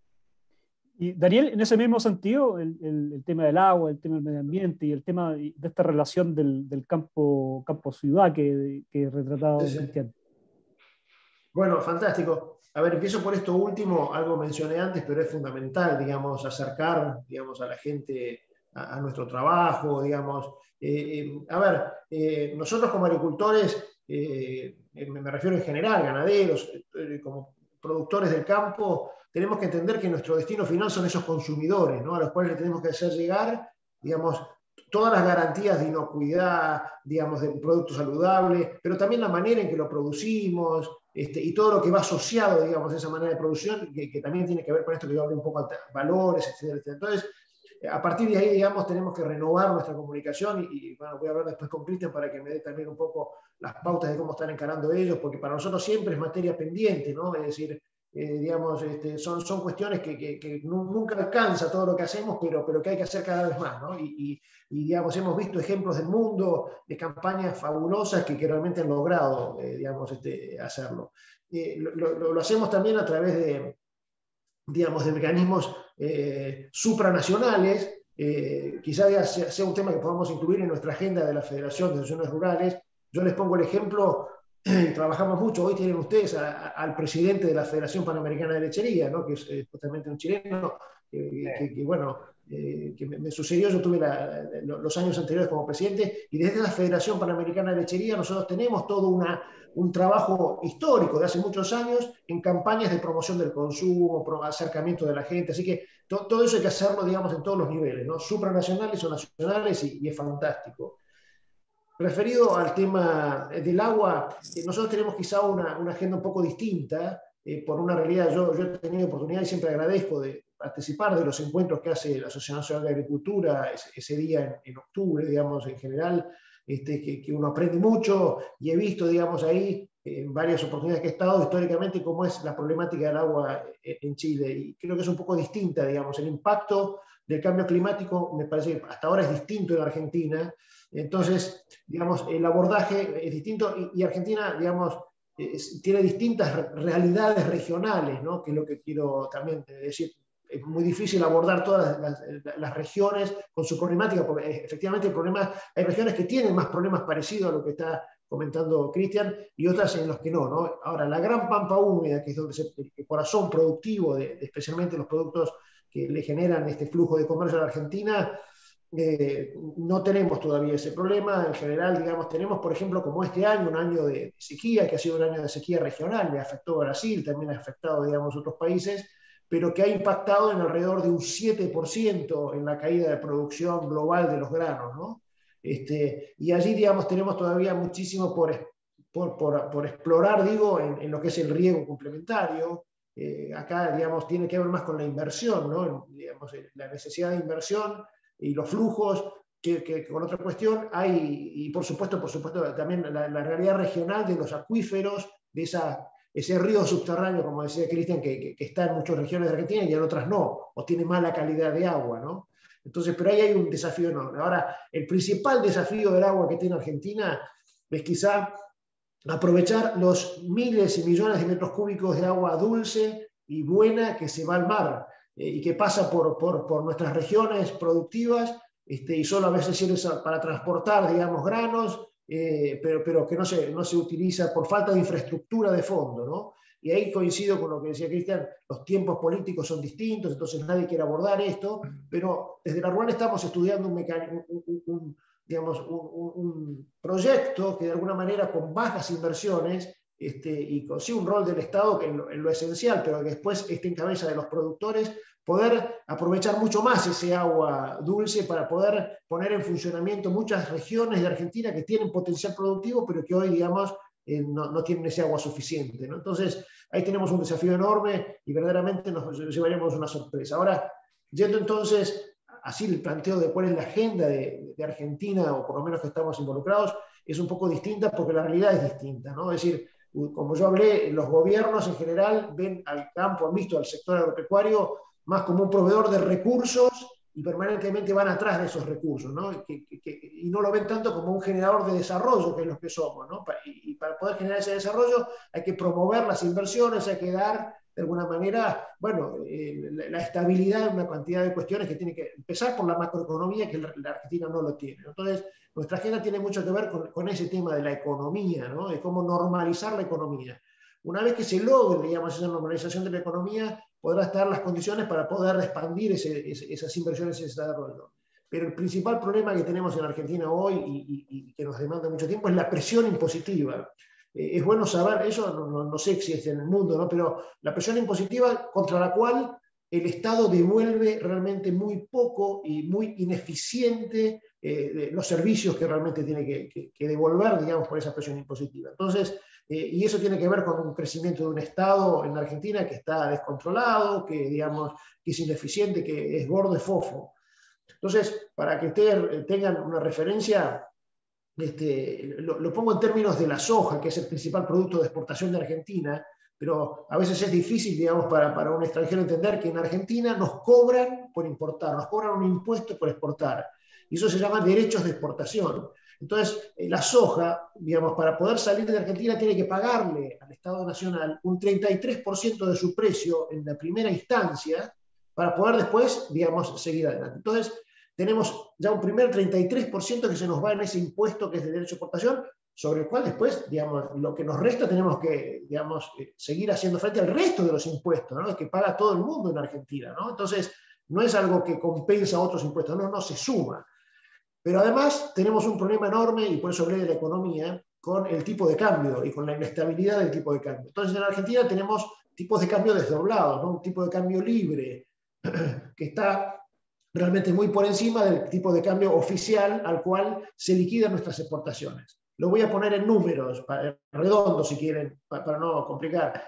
Y Daniel, en ese mismo sentido, el tema del agua, el tema del medio ambiente y el tema de esta relación del campo-ciudad que retratado Cristian. Bueno, fantástico. A ver, empiezo por esto último, algo mencioné antes, pero es fundamental, digamos, acercar, digamos, a la gente a nuestro trabajo, digamos. A ver, nosotros como agricultores, me refiero en general, ganaderos, como productores del campo, tenemos que entender que nuestro destino final son esos consumidores, ¿no? A los cuales le tenemos que hacer llegar, digamos, todas las garantías de inocuidad, digamos, de un producto saludable, pero también la manera en que lo producimos, y todo lo que va asociado, digamos, a esa manera de producción, que también tiene que ver con esto que yo hablé un poco de valores, etcétera, etcétera. Entonces, a partir de ahí, digamos, tenemos que renovar nuestra comunicación y bueno, voy a hablar después con Cristian para que me dé también un poco las pautas de cómo están encarando ellos, porque para nosotros siempre es materia pendiente, ¿no? Es decir, digamos, son cuestiones que nunca alcanza todo lo que hacemos, pero que hay que hacer cada vez más, ¿no? Y digamos, hemos visto ejemplos del mundo de campañas fabulosas que realmente han logrado, digamos, hacerlo. Lo hacemos también a través de, digamos, de mecanismos supranacionales, quizás sea un tema que podamos incluir en nuestra agenda de la Federación de Asociaciones Rurales. Yo les pongo el ejemplo, trabajamos mucho, hoy tienen ustedes al presidente de la Federación Panamericana de Lechería, ¿no? Que es justamente un chileno, que bueno, que me sucedió. Yo tuve los años anteriores como presidente, y desde la Federación Panamericana de Lechería nosotros tenemos todo un trabajo histórico de hace muchos años en campañas de promoción del consumo, acercamiento de la gente, así que todo eso hay que hacerlo, digamos, en todos los niveles, ¿no? Supranacionales o nacionales, y es fantástico. Referido al tema del agua, nosotros tenemos quizá una agenda un poco distinta, por una realidad. Yo he tenido oportunidad, y siempre agradezco, de participar de los encuentros que hace la Asociación Nacional de Agricultura ese día en octubre, digamos, en general, que uno aprende mucho, y he visto, digamos, ahí, en varias oportunidades que he estado, históricamente, cómo es la problemática del agua en Chile, y creo que es un poco distinta, digamos, el impacto del cambio climático me parece que hasta ahora es distinto en Argentina. Entonces, digamos, el abordaje es distinto, y Argentina, digamos, tiene distintas realidades regionales, ¿no? Que es lo que quiero también decir. Es muy difícil abordar todas las regiones con su problemática, porque efectivamente hay regiones que tienen más problemas parecidos a lo que está comentando Cristian, y otras en los que no. Ahora, la gran pampa húmeda, que es donde el corazón productivo de especialmente los productos que le generan este flujo de comercio a la Argentina, no tenemos todavía ese problema. En general, digamos, tenemos, por ejemplo, como este año, un año de sequía, que ha sido un año de sequía regional, le afectó a Brasil, también ha afectado, digamos, otros países, pero que ha impactado en alrededor de un 7% en la caída de producción global de los granos, ¿no? Y allí, digamos, tenemos todavía muchísimo por explorar, digo, en lo que es el riego complementario. Acá, digamos, tiene que ver más con la inversión, ¿no? Digamos, la necesidad de inversión y los flujos, que con otra cuestión hay, y por supuesto también la realidad regional de los acuíferos, de ese río subterráneo, como decía Cristian, que está en muchas regiones de Argentina y en otras no, o tiene mala calidad de agua, ¿no? Entonces, pero ahí hay un desafío enorme. Ahora, el principal desafío del agua que tiene Argentina es quizá aprovechar los miles y millones de metros cúbicos de agua dulce y buena que se va al mar, y que pasa por nuestras regiones productivas, y solo a veces sirve para transportar, digamos, granos, pero que no se utiliza por falta de infraestructura de fondo, ¿no? Y ahí coincido con lo que decía Cristian, los tiempos políticos son distintos, entonces nadie quiere abordar esto, pero desde la RUAN estamos estudiando un proyecto que de alguna manera, con bajas inversiones, y con sí un rol del Estado que en lo esencial, pero que después esté en cabeza de los productores, poder aprovechar mucho más ese agua dulce para poder poner en funcionamiento muchas regiones de Argentina que tienen potencial productivo, pero que hoy, digamos, no tienen ese agua suficiente, ¿no? Entonces, ahí tenemos un desafío enorme, y verdaderamente nos llevaremos una sorpresa. Ahora, yendo entonces, así el planteo de cuál es la agenda de Argentina, o por lo menos que estamos involucrados, es un poco distinta, porque la realidad es distinta, ¿no? Es decir, como yo hablé, los gobiernos en general ven al campo, han visto al sector agropecuario más como un proveedor de recursos, y permanentemente van atrás de esos recursos, ¿no? Y no lo ven tanto como un generador de desarrollo, que es lo que somos, ¿no? Y para poder generar ese desarrollo hay que promover las inversiones, hay que dar, de alguna manera, bueno, la estabilidad de una cantidad de cuestiones que tiene que empezar por la macroeconomía, que la Argentina no lo tiene. Entonces, nuestra agenda tiene mucho que ver con ese tema de la economía, ¿no? De cómo normalizar la economía. Una vez que se logre, digamos, esa normalización de la economía, podrá estar las condiciones para poder expandir esas inversiones y ese desarrollo. Pero el principal problema que tenemos en Argentina hoy, y que nos demanda mucho tiempo, es la presión impositiva. Es bueno saber, eso no sé si es en el mundo, ¿no? Pero la presión impositiva, contra la cual el Estado devuelve realmente muy poco y muy ineficiente los servicios que realmente tiene que devolver, digamos, por esa presión impositiva. Entonces, y eso tiene que ver con un crecimiento de un Estado en Argentina que está descontrolado, digamos, que es ineficiente, que es gordo y fofo. Entonces, para que ustedes tengan una referencia, lo pongo en términos de la soja, que es el principal producto de exportación de Argentina, pero a veces es difícil, digamos, para un extranjero entender que en Argentina nos cobran por importar, nos cobran un impuesto por exportar, y eso se llama derechos de exportación. Entonces, la soja, digamos, para poder salir de Argentina tiene que pagarle al Estado Nacional un 33% de su precio en la primera instancia, para poder después, digamos, seguir adelante. Entonces, tenemos ya un primer 33% que se nos va en ese impuesto que es de derecho de exportación, sobre el cual después, digamos, lo que nos resta tenemos que, digamos, seguir haciendo frente al resto de los impuestos, ¿no? Que paga todo el mundo en Argentina, ¿no? Entonces, no es algo que compensa otros impuestos, no, se suma. Pero además tenemos un problema enorme, y por eso hablé de la economía, con el tipo de cambio y con la inestabilidad del tipo de cambio. Entonces en Argentina tenemos tipos de cambio desdoblados, ¿no? Un tipo de cambio libre que está realmente muy por encima del tipo de cambio oficial al cual se liquidan nuestras exportaciones. Lo voy a poner en números, redondos si quieren, para no complicar.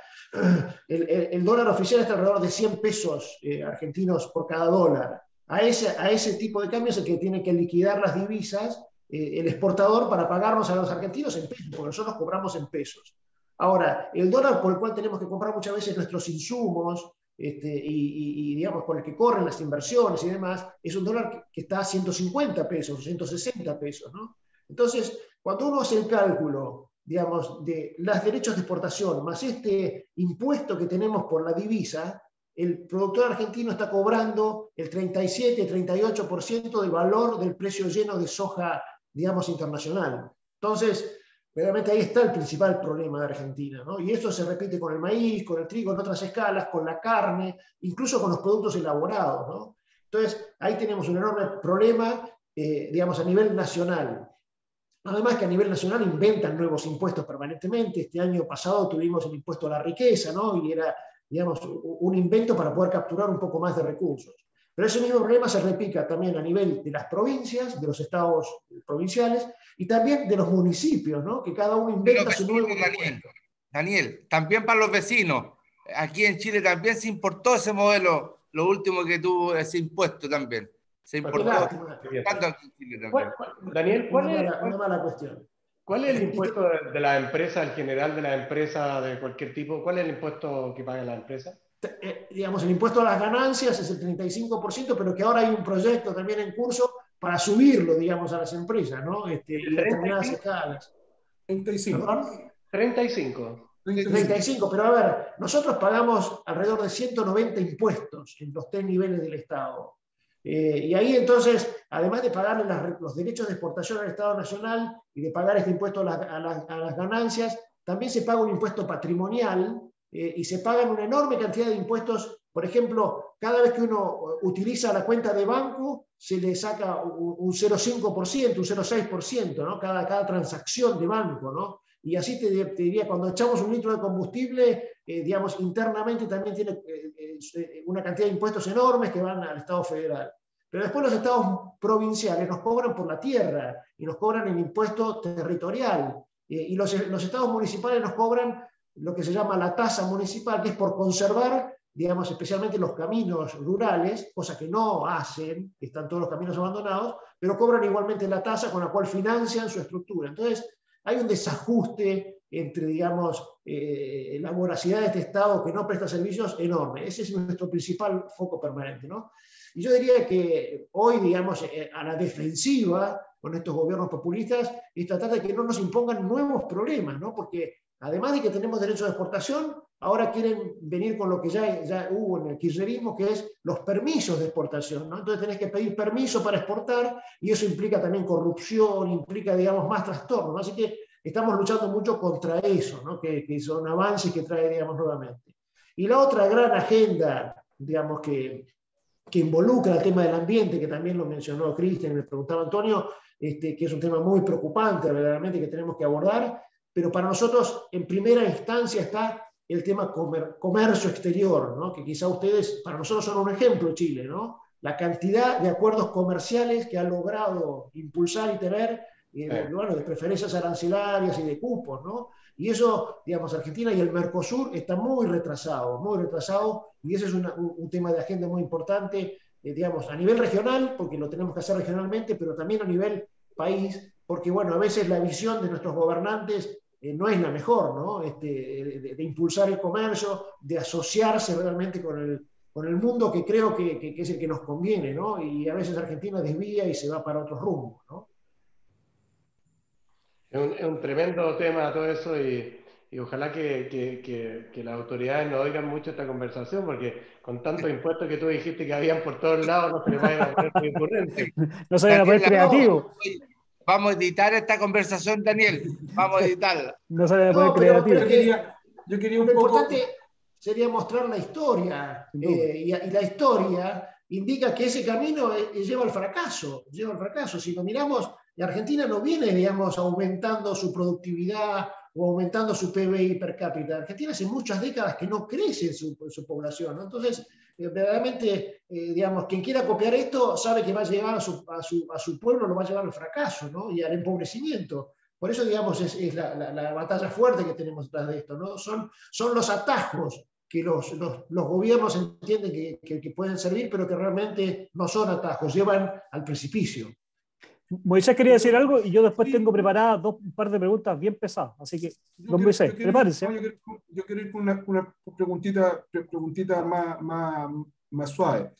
El dólar oficial está alrededor de 100 pesos argentinos por cada dólar. A ese tipo de cambio es el que tiene que liquidar las divisas el exportador para pagarnos a los argentinos en pesos, porque nosotros cobramos en pesos. Ahora, el dólar por el cual tenemos que comprar muchas veces nuestros insumos, y digamos por el que corren las inversiones y demás, es un dólar que está a 150 pesos, 160 pesos, ¿no? Entonces, cuando uno hace el cálculo, digamos, de los derechos de exportación más este impuesto que tenemos por la divisa, el productor argentino está cobrando el 37-38% del valor del precio lleno de soja, digamos, internacional. Entonces, realmente ahí está el principal problema de Argentina, ¿no? Y eso se repite con el maíz, con el trigo, en otras escalas, con la carne, incluso con los productos elaborados, ¿no? Entonces, ahí tenemos un enorme problema, digamos, a nivel nacional. Además que a nivel nacional inventan nuevos impuestos permanentemente. Este año pasado tuvimos el impuesto a la riqueza, ¿no? Y era, digamos, un invento para poder capturar un poco más de recursos. Pero ese mismo problema se replica también a nivel de las provincias, de los estados provinciales y también de los municipios, ¿no? Que cada uno inventa su nuevo impuesto. Daniel, también para los vecinos. Aquí en Chile también se importó ese modelo, lo último que tuvo ese impuesto también. Se importó. Daniel, una mala cuestión. ¿Cuál es el impuesto de la empresa, el general de la empresa de cualquier tipo? ¿Cuál es el impuesto que paga la empresa? Digamos, el impuesto a las ganancias es el 35%, pero que ahora hay un proyecto también en curso para subirlo, digamos, a las empresas, ¿no? Y determinadas escalas. 35. ¿Perdón? 35, pero a ver, nosotros pagamos alrededor de 190 impuestos en los 3 niveles del Estado. Y ahí entonces, además de pagarle los derechos de exportación al Estado Nacional y de pagar este impuesto a las ganancias, también se paga un impuesto patrimonial y se pagan una enorme cantidad de impuestos. Por ejemplo, cada vez que uno utiliza la cuenta de banco, se le saca un 0,5%, un 0,6%, ¿no? Cada transacción de banco, ¿no? Y así te diría, cuando echamos un litro de combustible, digamos, internamente también tiene una cantidad de impuestos enormes que van al Estado federal. Pero después los estados provinciales nos cobran por la tierra y nos cobran el impuesto territorial. Y los estados municipales nos cobran lo que se llama la tasa municipal, que es por conservar, digamos, especialmente los caminos rurales, cosa que no hacen, están todos los caminos abandonados, pero cobran igualmente la tasa con la cual financian su estructura. Entonces, hay un desajuste entre, digamos, la voracidad de este Estado que no presta servicios enorme. Ese es nuestro principal foco permanente, ¿no? Y yo diría que hoy, digamos, a la defensiva con estos gobiernos populistas es tratar de que no nos impongan nuevos problemas, ¿no? Porque además de que tenemos derecho de exportación, ahora quieren venir con lo que ya hubo en el kirchnerismo, que es los permisos de exportación, ¿no? Entonces tenés que pedir permiso para exportar y eso implica también corrupción, implica, digamos, más trastornos, ¿no? Así que estamos luchando mucho contra eso, ¿no? Que son avances que trae, digamos, nuevamente. Y la otra gran agenda, digamos, que involucra el tema del ambiente, que también lo mencionó Cristian, me preguntaba Antonio, que es un tema muy preocupante verdaderamente que tenemos que abordar, pero para nosotros en primera instancia está el tema comercio exterior, ¿no? Que quizá ustedes, para nosotros son un ejemplo Chile, ¿no? La cantidad de acuerdos comerciales que ha logrado impulsar y tener, bueno, de preferencias arancelarias y de cupos, ¿no? Y eso, digamos, Argentina y el Mercosur están muy retrasados, y ese es un tema de agenda muy importante, digamos, a nivel regional, porque lo tenemos que hacer regionalmente, pero también a nivel país, porque, bueno, a veces la visión de nuestros gobernantes no es la mejor, ¿no? De impulsar el comercio, de asociarse realmente con el mundo que creo que es el que nos conviene, ¿no? Y a veces Argentina desvía y se va para otros rumbos, ¿no? Es un tremendo tema todo eso y ojalá que las autoridades no oigan mucho esta conversación porque con tantos impuestos que tú dijiste que habían por todos lados no se les vayan a poner muy ocurrente. No se vayan a poner creativos. Vamos a editar esta conversación, Daniel. Vamos a editarla. No se vayan a poner creativos. Yo quería un lo poco... importante sería mostrar la historia. Y la historia indica que ese camino lleva al fracaso, lleva al fracaso. Si lo miramos, Argentina no viene, digamos, aumentando su productividad o aumentando su PBI per cápita. Argentina hace muchas décadas que no crece su población, ¿no? Entonces, verdaderamente, digamos, quien quiera copiar esto sabe que va a llevar a su pueblo, lo va a llevar al fracaso, ¿no? Y al empobrecimiento. Por eso, digamos, es la batalla fuerte que tenemos detrás de esto, ¿no? Son los atajos que los gobiernos entienden que pueden servir, pero que realmente no son atajos, llevan al precipicio. Moisés quería decir algo y yo después tengo preparadas un par de preguntas bien pesadas. Así que, don Moisés, prepárense. Yo quiero ir con una preguntita más suave.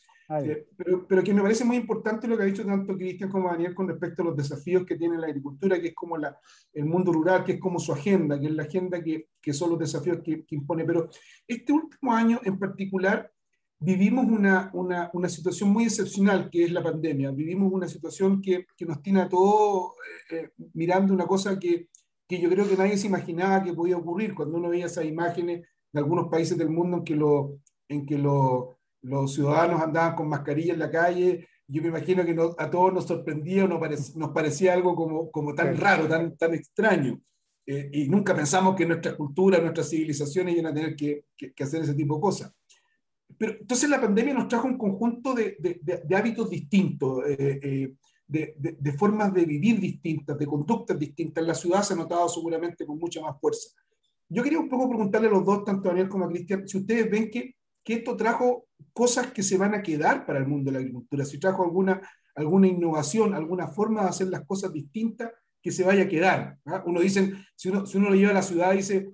Pero que me parece muy importante lo que ha dicho tanto Cristian como Daniel con respecto a los desafíos que tiene la agricultura, que es como el mundo rural, que es como su agenda, que es la agenda que son los desafíos que impone. Pero este último año en particular vivimos una situación muy excepcional, que es la pandemia. Vivimos una situación que nos tiene a todos mirando una cosa que yo creo que nadie se imaginaba que podía ocurrir. Cuando uno veía esas imágenes de algunos países del mundo en que los ciudadanos andaban con mascarilla en la calle, yo me imagino que a todos nos sorprendía, nos parecía algo como tan raro, tan extraño. Y nunca pensamos que nuestra cultura, nuestras civilizaciones iban a tener que hacer ese tipo de cosas. Pero entonces la pandemia nos trajo un conjunto de hábitos distintos, de formas de vivir distintas, de conductas distintas. En la ciudad se ha notado seguramente con mucha más fuerza. Yo quería un poco preguntarle a los dos, tanto a Daniel como a Cristian, si ustedes ven que esto trajo cosas que se van a quedar para el mundo de la agricultura, si trajo alguna innovación, alguna forma de hacer las cosas distintas que se vaya a quedar. ¿Ah? Uno dice, si uno lo lleva a la ciudad, dice,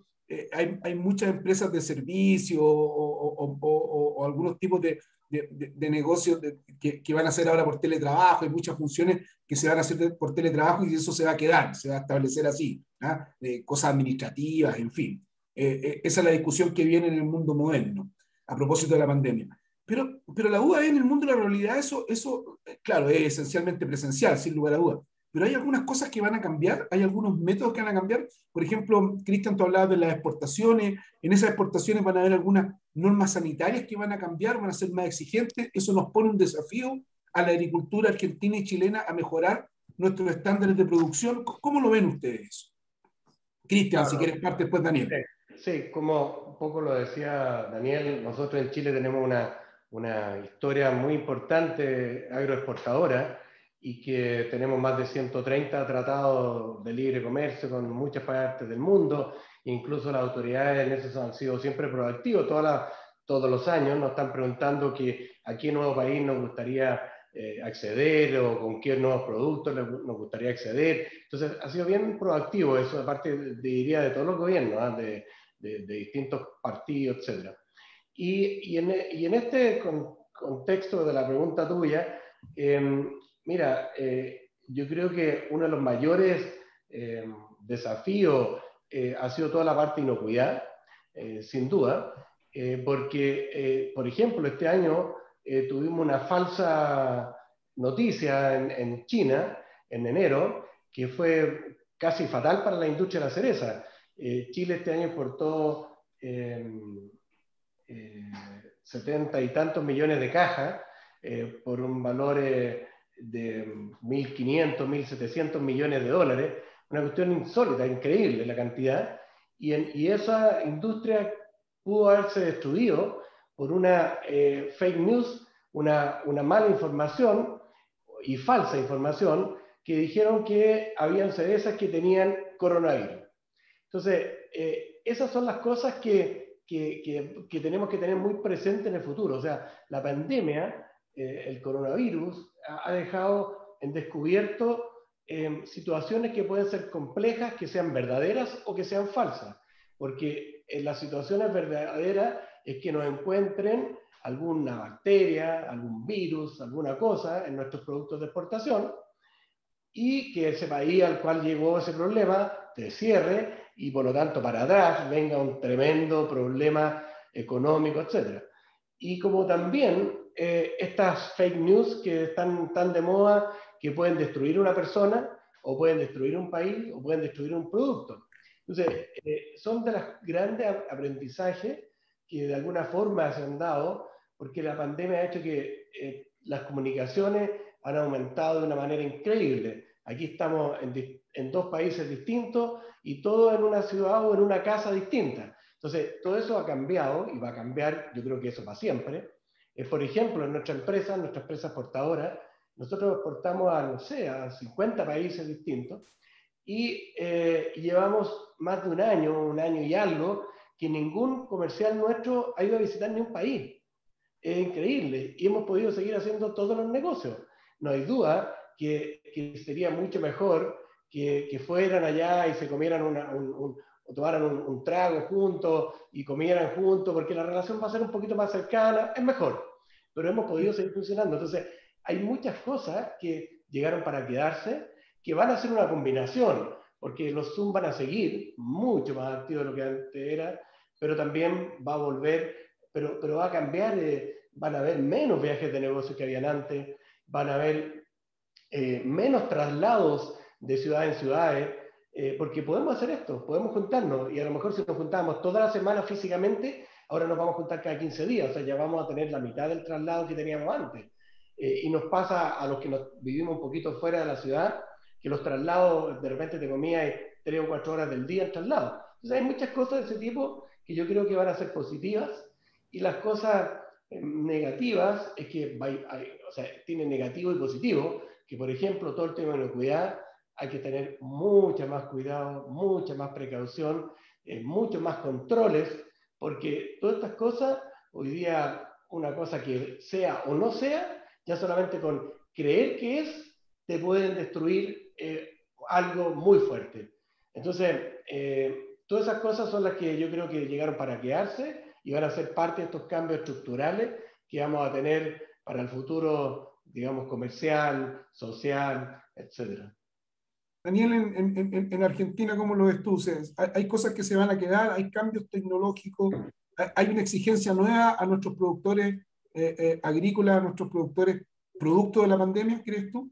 hay muchas empresas de servicio o algunos tipos de negocios que van a hacer ahora por teletrabajo, hay muchas funciones que se van a hacer por teletrabajo y eso se va a quedar, se va a establecer así, ¿ah? Cosas administrativas, en fin. Esa es la discusión que viene en el mundo moderno, a propósito de la pandemia. Pero la duda es, en el mundo de la realidad, eso claro, es esencialmente presencial, sin lugar a dudas. Pero hay algunas cosas que van a cambiar, hay algunos métodos que van a cambiar. Por ejemplo, Cristian, tú hablabas de las exportaciones. En esas exportaciones van a haber algunas normas sanitarias que van a cambiar, van a ser más exigentes. Eso nos pone un desafío a la agricultura argentina y chilena a mejorar nuestros estándares de producción. ¿Cómo lo ven ustedes? Cristian, claro, si quieres parte, después Daniel. Sí, como un poco lo decía Daniel, nosotros en Chile tenemos una historia muy importante agroexportadora, y que tenemos más de 130 tratados de libre comercio con muchas partes del mundo. Incluso las autoridades en eso han sido siempre proactivos. Todos los años nos están preguntando a qué nuevo país nos gustaría acceder, o con qué nuevos productos nos gustaría acceder. Entonces ha sido bien proactivo eso, de parte, diría, de todos los gobiernos, ¿eh? de distintos partidos, etc. Y en este contexto de la pregunta tuya, mira, yo creo que uno de los mayores desafíos ha sido toda la parte de inocuidad, sin duda, porque, por ejemplo, este año tuvimos una falsa noticia en China, en enero, que fue casi fatal para la industria de la cereza. Chile este año exportó 70 y tantos millones de cajas por un valor de 1.500, 1.700 millones de dólares, una cuestión insólita, increíble la cantidad, y esa industria pudo haberse destruido por una fake news, una mala información y falsa información, que dijeron que habían cerezas que tenían coronavirus. Entonces, esas son las cosas que tenemos que tener muy presente en el futuro. O sea, la pandemia, el coronavirus, ha dejado en descubierto situaciones que pueden ser complejas, que sean verdaderas o que sean falsas. Porque en las situaciones verdaderas es que nos encuentren alguna bacteria, algún virus, alguna cosa en nuestros productos de exportación, y que ese país al cual llegó ese problema te cierre, y por lo tanto para atrás venga un tremendo problema económico, etc. Y como también estas fake news que están tan de moda, que pueden destruir una persona, o pueden destruir un país, o pueden destruir un producto. Entonces, son de los grandes aprendizajes que de alguna forma se han dado porque la pandemia ha hecho que las comunicaciones han aumentado de una manera increíble. Aquí estamos en 2 países distintos y todo en una ciudad o en una casa distinta. Entonces, todo eso ha cambiado y va a cambiar, yo creo que eso para siempre. Por ejemplo, en nuestra empresa exportadora, nosotros exportamos a, no sé, a 50 países distintos y llevamos más de un año y algo, que ningún comercial nuestro ha ido a visitar ni un país. Es increíble. Y hemos podido seguir haciendo todos los negocios. No hay duda que sería mucho mejor que fueran allá y se comieran o tomaran un trago juntos y comieran juntos, porque la relación va a ser un poquito más cercana, es mejor. Pero hemos podido seguir funcionando. Entonces, hay muchas cosas que llegaron para quedarse, que van a ser una combinación, porque los Zoom van a seguir mucho más activos de lo que antes era, pero también va a volver, pero va a cambiar, van a haber menos viajes de negocios que habían antes, van a haber menos traslados de ciudad en ciudades, porque podemos hacer esto, podemos juntarnos, y a lo mejor si nos juntábamos toda la semana físicamente, ahora nos vamos a juntar cada 15 días, o sea, ya vamos a tener la mitad del traslado que teníamos antes. Y nos pasa a los que vivimos un poquito fuera de la ciudad, que los traslados, de repente te comías 3 o 4 horas del día en traslado. Entonces hay muchas cosas de ese tipo que yo creo que van a ser positivas, y las cosas negativas es que o sea, tiene negativo y positivo, que por ejemplo todo el tema de la inocuidad, hay que tener mucha más cuidado, mucha más precaución, muchos más controles, porque todas estas cosas, hoy día una cosa que sea o no sea, ya solamente con creer que es, te pueden destruir algo muy fuerte. Entonces, todas esas cosas son las que yo creo que llegaron para quedarse y van a ser parte de estos cambios estructurales que vamos a tener para el futuro, digamos, comercial, social, etc. Daniel, en Argentina, ¿cómo lo ves tú? ¿Hay cosas que se van a quedar? ¿Hay cambios tecnológicos? ¿Hay una exigencia nueva a nuestros productores agrícolas, a nuestros productores producto de la pandemia, crees tú?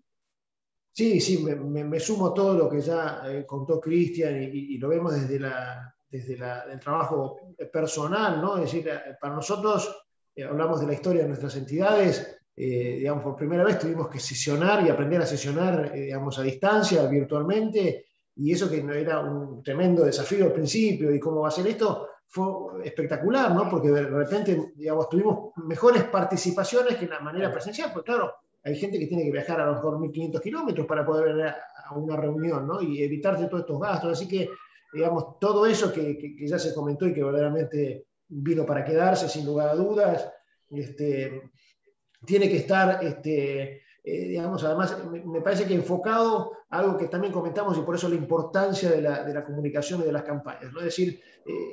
Sí, sí, me sumo a todo lo que ya contó Cristian y lo vemos desde el trabajo personal, ¿no? Es decir, para nosotros, hablamos de la historia de nuestras entidades, digamos, por primera vez tuvimos que sesionar y aprender a sesionar, digamos, a distancia, virtualmente, y eso que era un tremendo desafío al principio, y cómo va a ser esto, fue espectacular, ¿no? Porque de repente, digamos, tuvimos mejores participaciones que en la manera presencial, pues claro, hay gente que tiene que viajar a lo mejor 1.500 kilómetros para poder venir a una reunión, ¿no? Y evitarse todos estos gastos. Así que, digamos, todo eso que ya se comentó y que verdaderamente vino para quedarse, sin lugar a dudas, tiene que estar, digamos, además, me parece que enfocado a algo que también comentamos y por eso la importancia de la comunicación y de las campañas, ¿no? Es decir,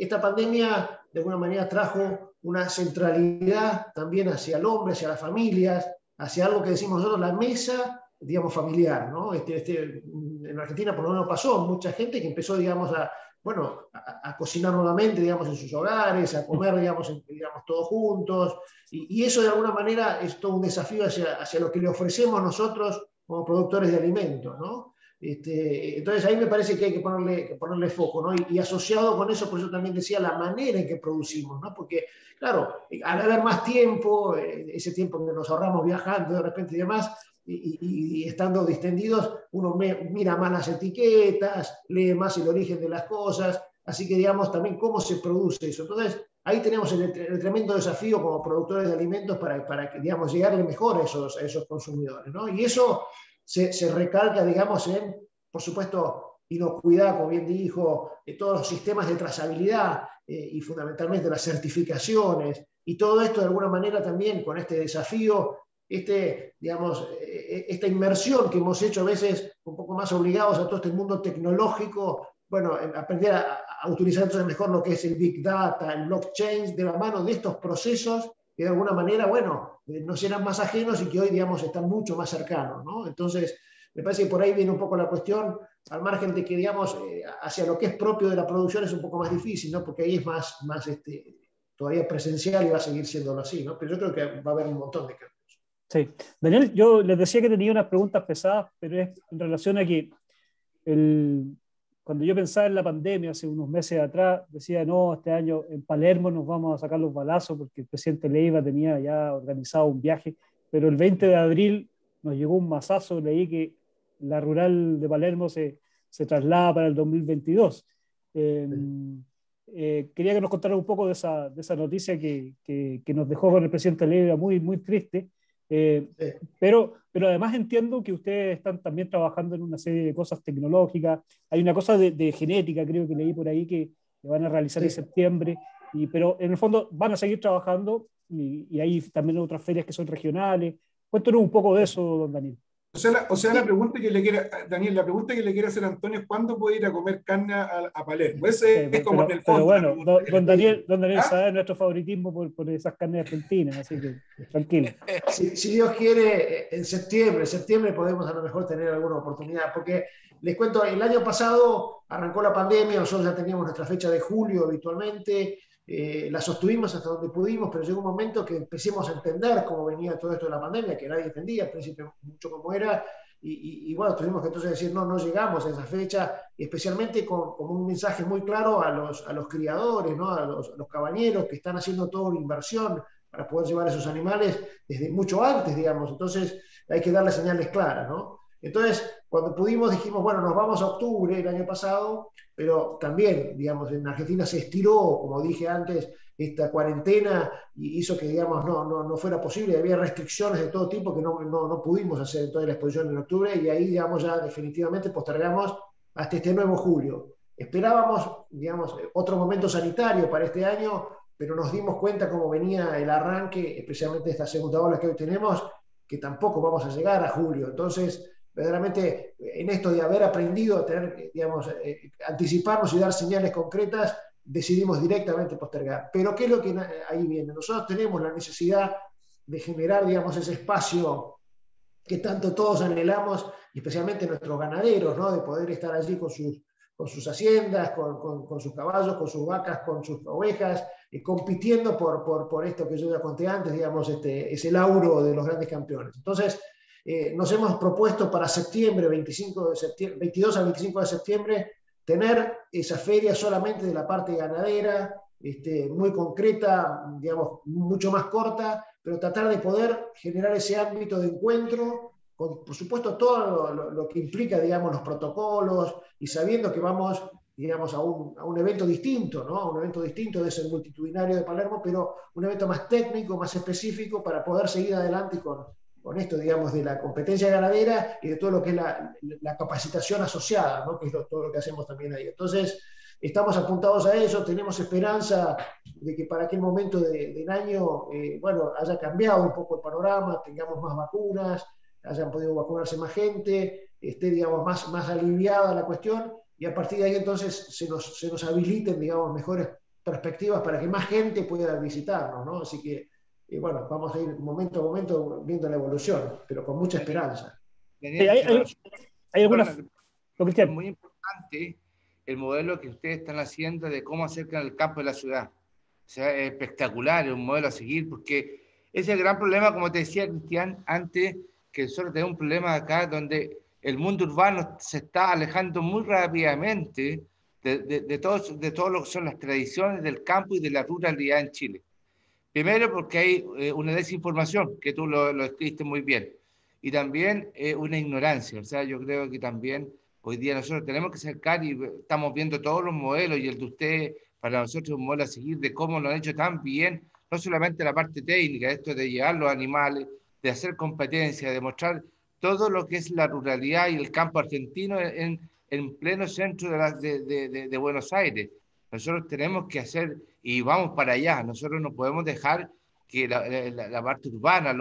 esta pandemia de alguna manera trajo una centralidad también hacia el hombre, hacia las familias, hacia algo que decimos nosotros, la mesa, digamos, familiar, ¿no? En Argentina por lo menos pasó, mucha gente que empezó, digamos, a cocinar nuevamente, digamos, en sus hogares, a comer, digamos, todos juntos, y eso de alguna manera es todo un desafío hacia lo que le ofrecemos nosotros como productores de alimentos, ¿no? Entonces ahí me parece que hay que ponerle foco, ¿no? Y asociado con eso, por eso también decía la manera en que producimos, ¿no? Porque, claro, al haber más tiempo, ese tiempo que nos ahorramos viajando de repente y demás, y estando distendidos, uno mira más las etiquetas, lee más el origen de las cosas, así que digamos también cómo se produce eso. Entonces, ahí tenemos el tremendo desafío como productores de alimentos para digamos, llegarle mejor a esos consumidores, ¿no? Y eso se recalca, digamos, por supuesto, inocuidad, como bien dijo, todos los sistemas de trazabilidad y fundamentalmente las certificaciones, y todo esto de alguna manera también con este desafío, digamos, esta inmersión que hemos hecho a veces un poco más obligados a todo este mundo tecnológico, bueno, aprender a utilizar entonces mejor lo que es el Big Data, el blockchain, de la mano de estos procesos que de alguna manera, bueno, nos eran más ajenos y que hoy, digamos, están mucho más cercanos, ¿no? Entonces, me parece que por ahí viene un poco la cuestión, al margen de que, digamos, hacia lo que es propio de la producción es un poco más difícil, ¿no? Porque ahí es más todavía presencial y va a seguir siéndolo así, ¿no? Pero yo creo que va a haber un montón de cambios. Sí. Daniel, yo les decía que tenía unas preguntas pesadas, pero es en relación a que cuando yo pensaba en la pandemia hace unos meses atrás, decía, no, este año en Palermo nos vamos a sacar los balazos porque el presidente Leiva tenía ya organizado un viaje, pero el 20 de abril nos llegó un mazazo, leí que la rural de Palermo se traslada para el 2022. Quería que nos contaran un poco de esa noticia que nos dejó con el presidente Leiva muy, muy triste. Pero además entiendo que ustedes están también trabajando en una serie de cosas tecnológicas. Hay una cosa de genética, creo que leí por ahí, que van a realizar en septiembre, pero en el fondo van a seguir trabajando y hay también otras ferias que son regionales. Cuéntanos un poco de eso, don Daniel. La pregunta que le quiere, Daniel, la pregunta que le quiere hacer Antonio es ¿cuándo puede ir a comer carne a Palermo? Ese es como en el fondo. Pero bueno, don Daniel sabe nuestro favoritismo por esas carnes argentinas, así que tranquilo. Si Dios quiere, en septiembre podemos a lo mejor tener alguna oportunidad, porque les cuento, el año pasado arrancó la pandemia, nosotros ya teníamos nuestra fecha de julio habitualmente, la sostuvimos hasta donde pudimos, pero llegó un momento que empecemos a entender cómo venía todo esto de la pandemia, que nadie entendía al principio mucho cómo era, y bueno, tuvimos que entonces decir, no llegamos a esa fecha, especialmente con un mensaje muy claro a los criadores, ¿no? a los cabañeros que están haciendo toda una inversión para poder llevar a esos animales desde mucho antes, digamos, entonces hay que darle señales claras, ¿no? Entonces, cuando pudimos dijimos, bueno, nos vamos a octubre el año pasado, pero también, digamos, en Argentina se estiró, como dije antes, esta cuarentena y hizo que, digamos, no fuera posible. Había restricciones de todo tipo que no pudimos hacer en toda la exposición en octubre y ahí, digamos, ya definitivamente postergamos hasta este nuevo julio. Esperábamos, digamos, otro momento sanitario para este año, pero nos dimos cuenta cómo venía el arranque, especialmente esta segunda ola que hoy tenemos, que tampoco vamos a llegar a julio. Entonces, verdaderamente en esto de haber aprendido a tener, digamos, anticiparnos y dar señales concretas, decidimos directamente postergar. Pero ¿qué es lo que ahí viene? Nosotros tenemos la necesidad de generar, digamos, ese espacio que tanto todos anhelamos, y especialmente nuestros ganaderos, ¿no? De poder estar allí con sus haciendas, con sus caballos, con sus vacas, con sus ovejas, compitiendo por esto que yo ya conté antes, digamos, ese lauro de los grandes campeones. Entonces, nos hemos propuesto para septiembre, 22 al 25 de septiembre, tener esa feria solamente de la parte ganadera, muy concreta, digamos, mucho más corta, pero tratar de poder generar ese ámbito de encuentro, con, por supuesto, todo lo que implica, digamos, los protocolos, y sabiendo que vamos, digamos, a un evento distinto, ¿no? A un evento distinto de ese multitudinario de Palermo, pero un evento más técnico, más específico, para poder seguir adelante con esto, digamos, de la competencia ganadera y de todo lo que es la capacitación asociada, ¿no? Que es todo lo que hacemos también ahí. Entonces, estamos apuntados a eso, tenemos esperanza de que para aquel momento del año, bueno, haya cambiado un poco el panorama, tengamos más vacunas, hayan podido vacunarse más gente, esté, digamos, más aliviada la cuestión, y a partir de ahí entonces se nos habiliten, digamos, mejores perspectivas para que más gente pueda visitarnos, ¿no? Así que, bueno, vamos a ir momento a momento viendo la evolución, pero con mucha esperanza. Daniel, hay algunas... Es muy importante el modelo que ustedes están haciendo de cómo acercan el campo de la ciudad. O sea, es espectacular, es un modelo a seguir, porque ese es el gran problema, como te decía Cristian, antes, que nosotros tenemos un problema acá donde el mundo urbano se está alejando muy rápidamente de todo lo que son las tradiciones del campo y de la ruralidad en Chile. Primero porque hay una desinformación, que tú lo escribiste muy bien, y también una ignorancia. O sea, yo creo que también hoy día nosotros tenemos que acercar y estamos viendo todos los modelos, y el de usted para nosotros es un modelo a seguir de cómo lo han hecho tan bien, no solamente la parte técnica, esto de llevar los animales, de hacer competencia, de mostrar todo lo que es la ruralidad y el campo argentino en pleno centro de Buenos Aires. Nosotros tenemos que hacer, y vamos para allá, nosotros no podemos dejar que la parte urbana,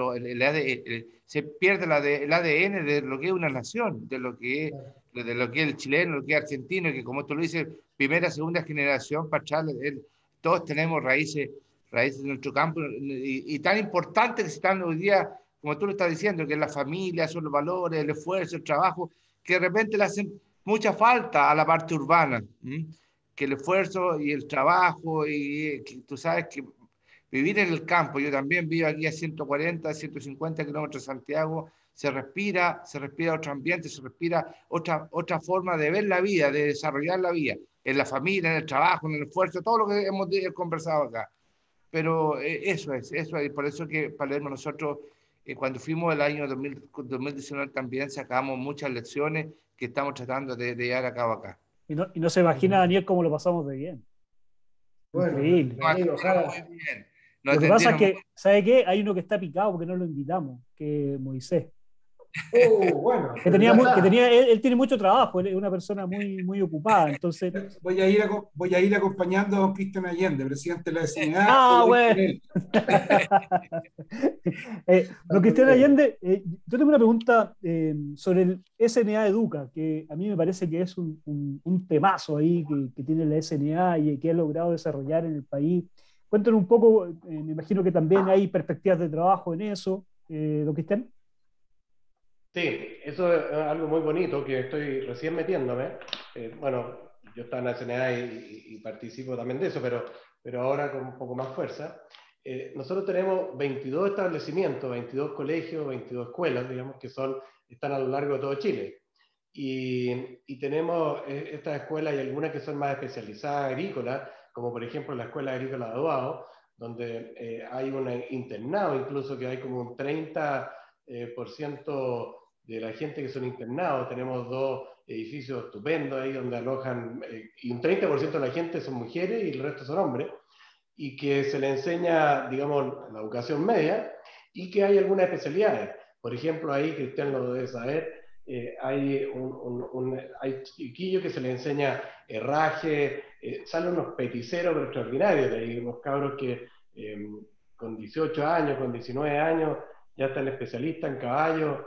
se pierda el ADN de lo que es una nación, de lo que es el chileno, lo que es argentino, que como tú lo dices, primera, segunda generación, para atrás, todos tenemos raíces de nuestro campo, y tan importantes que están hoy día, como tú lo estás diciendo, que es la familia, son los valores, el esfuerzo, el trabajo, que de repente le hacen mucha falta a la parte urbana. Que el esfuerzo y el trabajo, y que tú sabes que vivir en el campo, yo también vivo aquí a 140, 150 kilómetros de Santiago, se respira otro ambiente, se respira otra forma de ver la vida, de desarrollar la vida, en la familia, en el trabajo, en el esfuerzo, todo lo que hemos conversado acá. Pero eso es, y por eso que Palermo nosotros, cuando fuimos el año 2019 también sacamos muchas lecciones que estamos tratando de llevar a cabo acá. Y no se imagina, Daniel, cómo lo pasamos de bien. Bueno, Increíble. Daniel, ojalá. Muy bien. Lo que pasa es que, ¿sabe qué? Hay uno que está picado porque no lo invitamos, que es Moisés. Bueno, Que él tiene mucho trabajo, él es una persona muy ocupada, entonces... Voy a ir acompañando a don Cristian Allende, presidente de la SNA. Bueno. Don Cristian Allende, yo tengo una pregunta sobre el SNA Educa, que a mí me parece que es un temazo ahí que tiene la SNA y que ha logrado desarrollar en el país. Cuéntanos un poco, me imagino que también hay perspectivas de trabajo en eso, don Cristian. Sí, eso es algo muy bonito que estoy recién metiéndome. Bueno, yo estaba en la SNA y participo también de eso, pero ahora con un poco más fuerza. Nosotros tenemos 22 establecimientos, 22 colegios, 22 escuelas, digamos, que están a lo largo de todo Chile. Y tenemos estas escuelas y algunas que son más especializadas agrícolas, como por ejemplo la Escuela Agrícola de Adoado, donde hay un internado, incluso que hay como un 30% de la gente que son internados. Tenemos 2 edificios estupendos ahí donde alojan, y un 30% de la gente son mujeres y el resto son hombres, y que se le enseña, digamos, la educación media, y que hay algunas especialidades. Por ejemplo, ahí, Cristian lo debe saber, hay chiquillos que se les enseña herraje, salen unos peticeros pero extraordinarios, de ahí unos cabros que con 18 años, con 19 años, ya están especialistas en caballos,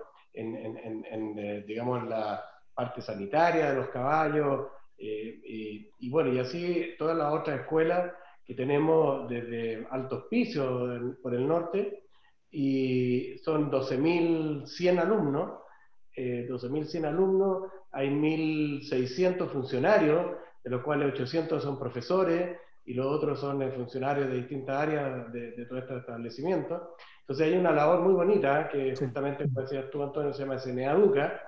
digamos, en la parte sanitaria de los caballos, y bueno, y así todas las otras escuelas que tenemos desde Alto Hospicio por el norte, y son 12.100 alumnos, 12.100 alumnos, hay 1.600 funcionarios, de los cuales 800 son profesores, y los otros son funcionarios de distintas áreas de todo este establecimiento. Entonces hay una labor muy bonita, que justamente, como decías tú, Antonio, se llama SNA Educa,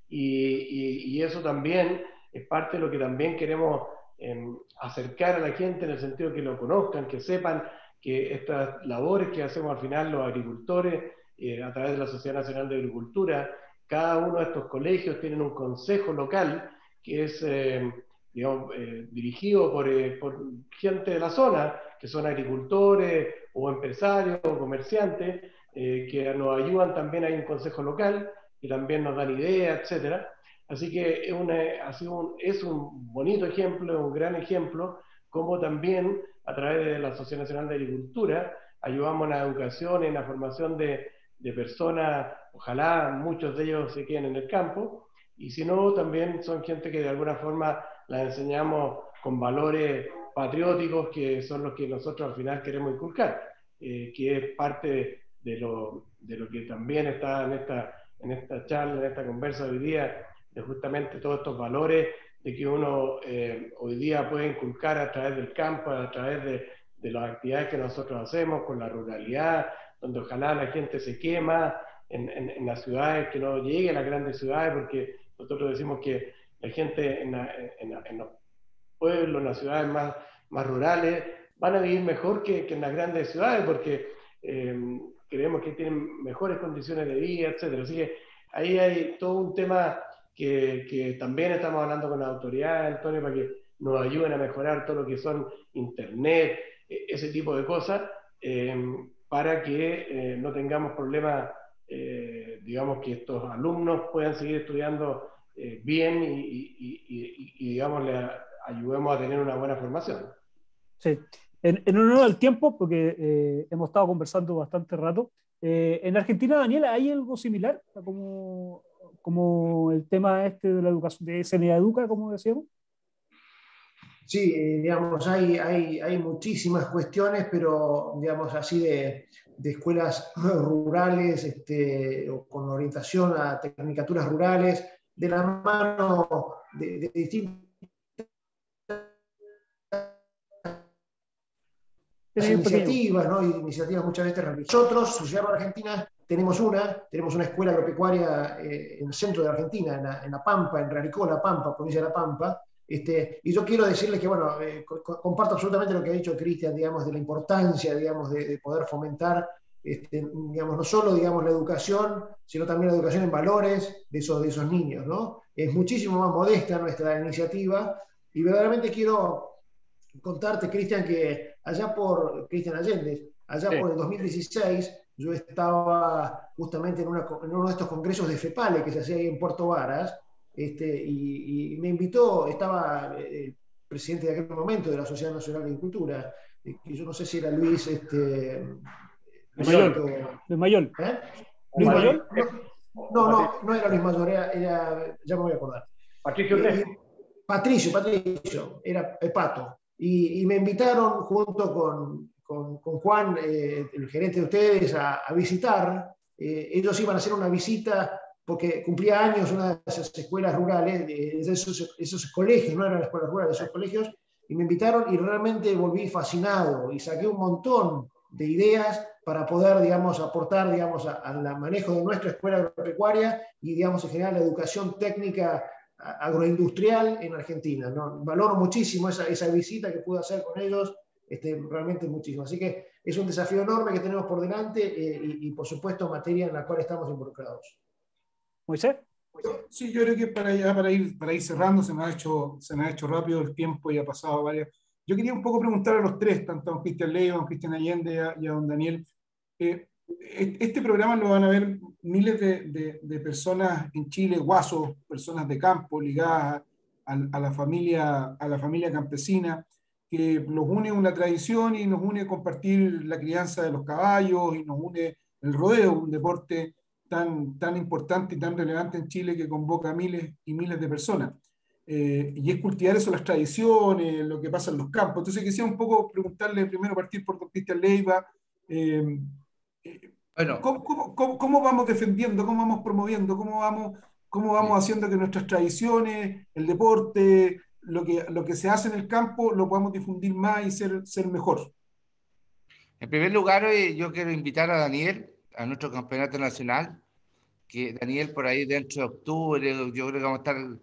y eso también es parte de lo que también queremos acercar a la gente, en el sentido que lo conozcan, que sepan que estas labores que hacemos al final los agricultores, a través de la Sociedad Nacional de Agricultura, cada uno de estos colegios tienen un consejo local que es digamos, dirigido por gente de la zona, que son agricultores o empresarios o comerciantes, que nos ayudan también. Hay un consejo local que también nos dan ideas, etc. Así que es un bonito ejemplo, un gran ejemplo, como también a través de la Sociedad Nacional de Agricultura ayudamos en la educación, en la formación de personas. Ojalá muchos de ellos se queden en el campo, y si no, también son gente que de alguna forma la enseñamos con valores patrióticos, que son los que nosotros al final queremos inculcar, que es parte de lo que también está en esta charla, en esta conversa de hoy día, de justamente todos estos valores de que uno hoy día puede inculcar a través del campo, a través de las actividades que nosotros hacemos con la ruralidad, donde ojalá la gente se quema en las ciudades, que no llegue a las grandes ciudades, porque nosotros decimos que la gente en los pueblos, en las ciudades más rurales, van a vivir mejor que en las grandes ciudades, porque creemos que tienen mejores condiciones de vida, etc. Así que ahí hay todo un tema que también estamos hablando con las autoridades, Antonio, para que nos ayuden a mejorar todo lo que son internet, ese tipo de cosas, para que no tengamos problemas, digamos, que estos alumnos puedan seguir estudiando bien y digamos, le ayudemos a tener una buena formación. Sí. En honor al tiempo, porque hemos estado conversando bastante rato, en Argentina, Daniel, ¿hay algo similar como el tema este de la educación, de SNA Educa, como decíamos? Sí, digamos, hay muchísimas cuestiones, pero digamos así de escuelas rurales, o con orientación a tecnicaturas rurales, de la mano de distintas iniciativas, ¿no? Y iniciativas muchas veces religiosas. Nosotros, Sociedad Argentina, tenemos una escuela agropecuaria en el centro de Argentina, en La Pampa, en Raricó, La Pampa, provincia de La Pampa. Y yo quiero decirles que, bueno, comparto absolutamente lo que ha dicho Cristian, digamos, de la importancia, digamos, de poder fomentar, digamos, no solo, digamos, la educación, sino también la educación en valores de esos niños, ¿no? Es muchísimo más modesta nuestra iniciativa y verdaderamente quiero contarte, Cristian, que Cristian Allende, allá por el 2016, yo estaba justamente en uno de estos congresos de FEPALE que se hacía ahí en Puerto Varas, y me invitó, estaba el presidente de aquel momento de la Sociedad Nacional de Agricultura, que yo no sé si era Luis, Luis Mayol. ¿eh? Luis Mayol. No era Luis Mayor, ya me voy a acordar. Patricio, era Pato. Y me invitaron junto con Juan, el gerente de ustedes, a visitar. Ellos iban a hacer una visita porque cumplía años una de esas escuelas rurales, de esos colegios, no eran las escuelas rurales, esos colegios, y me invitaron y realmente volví fascinado y saqué un montón de ideas para poder, digamos, aportar, digamos, al manejo de nuestra escuela agropecuaria y, digamos, en general la educación técnica agroindustrial en Argentina, ¿no? Valoro muchísimo esa visita que pude hacer con ellos, realmente muchísimo. Así que es un desafío enorme que tenemos por delante y, por supuesto, materia en la cual estamos involucrados. Moisés. Sí, yo creo que para ir cerrando, se me ha hecho rápido el tiempo y ha pasado varias. Yo quería un poco preguntar a los tres, tanto a don Cristian Leiva, a don Cristian Allende y a don Daniel. Este programa lo van a ver miles de personas en Chile, guasos, personas de campo ligadas a la familia campesina, que los une una tradición y nos une compartir la crianza de los caballos y nos une el rodeo, un deporte tan importante y tan relevante en Chile que convoca a miles y miles de personas. Y es cultivar eso, las tradiciones, lo que pasa en los campos. Entonces quisiera un poco preguntarle, primero partir por don Cristian Leiva, Bueno, ¿cómo vamos defendiendo, cómo vamos promoviendo, cómo vamos haciendo que nuestras tradiciones, el deporte, lo que se hace en el campo, lo podamos difundir más y ser mejor? en primer lugar, yo quiero invitar a Daniel a nuestro campeonato nacional, que Daniel por ahí dentro de octubre, yo creo que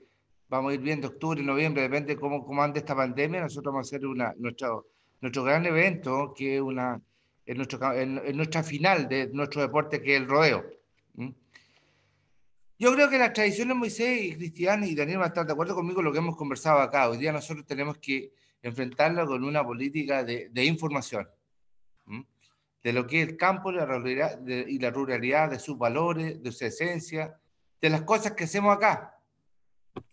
vamos a ir viendo octubre, noviembre, depende de cómo ande esta pandemia, nosotros vamos a hacer nuestro gran evento, que es nuestra final de nuestro deporte, que es el rodeo. ¿Mm? Yo creo que las tradiciones, Moisés y Cristian y Daniel van a estar de acuerdo conmigo en lo que hemos conversado acá. Hoy día nosotros tenemos que enfrentarlo con una política de información. ¿Mm? De lo que es el campo y la ruralidad, de sus valores, de su esencia, de las cosas que hacemos acá.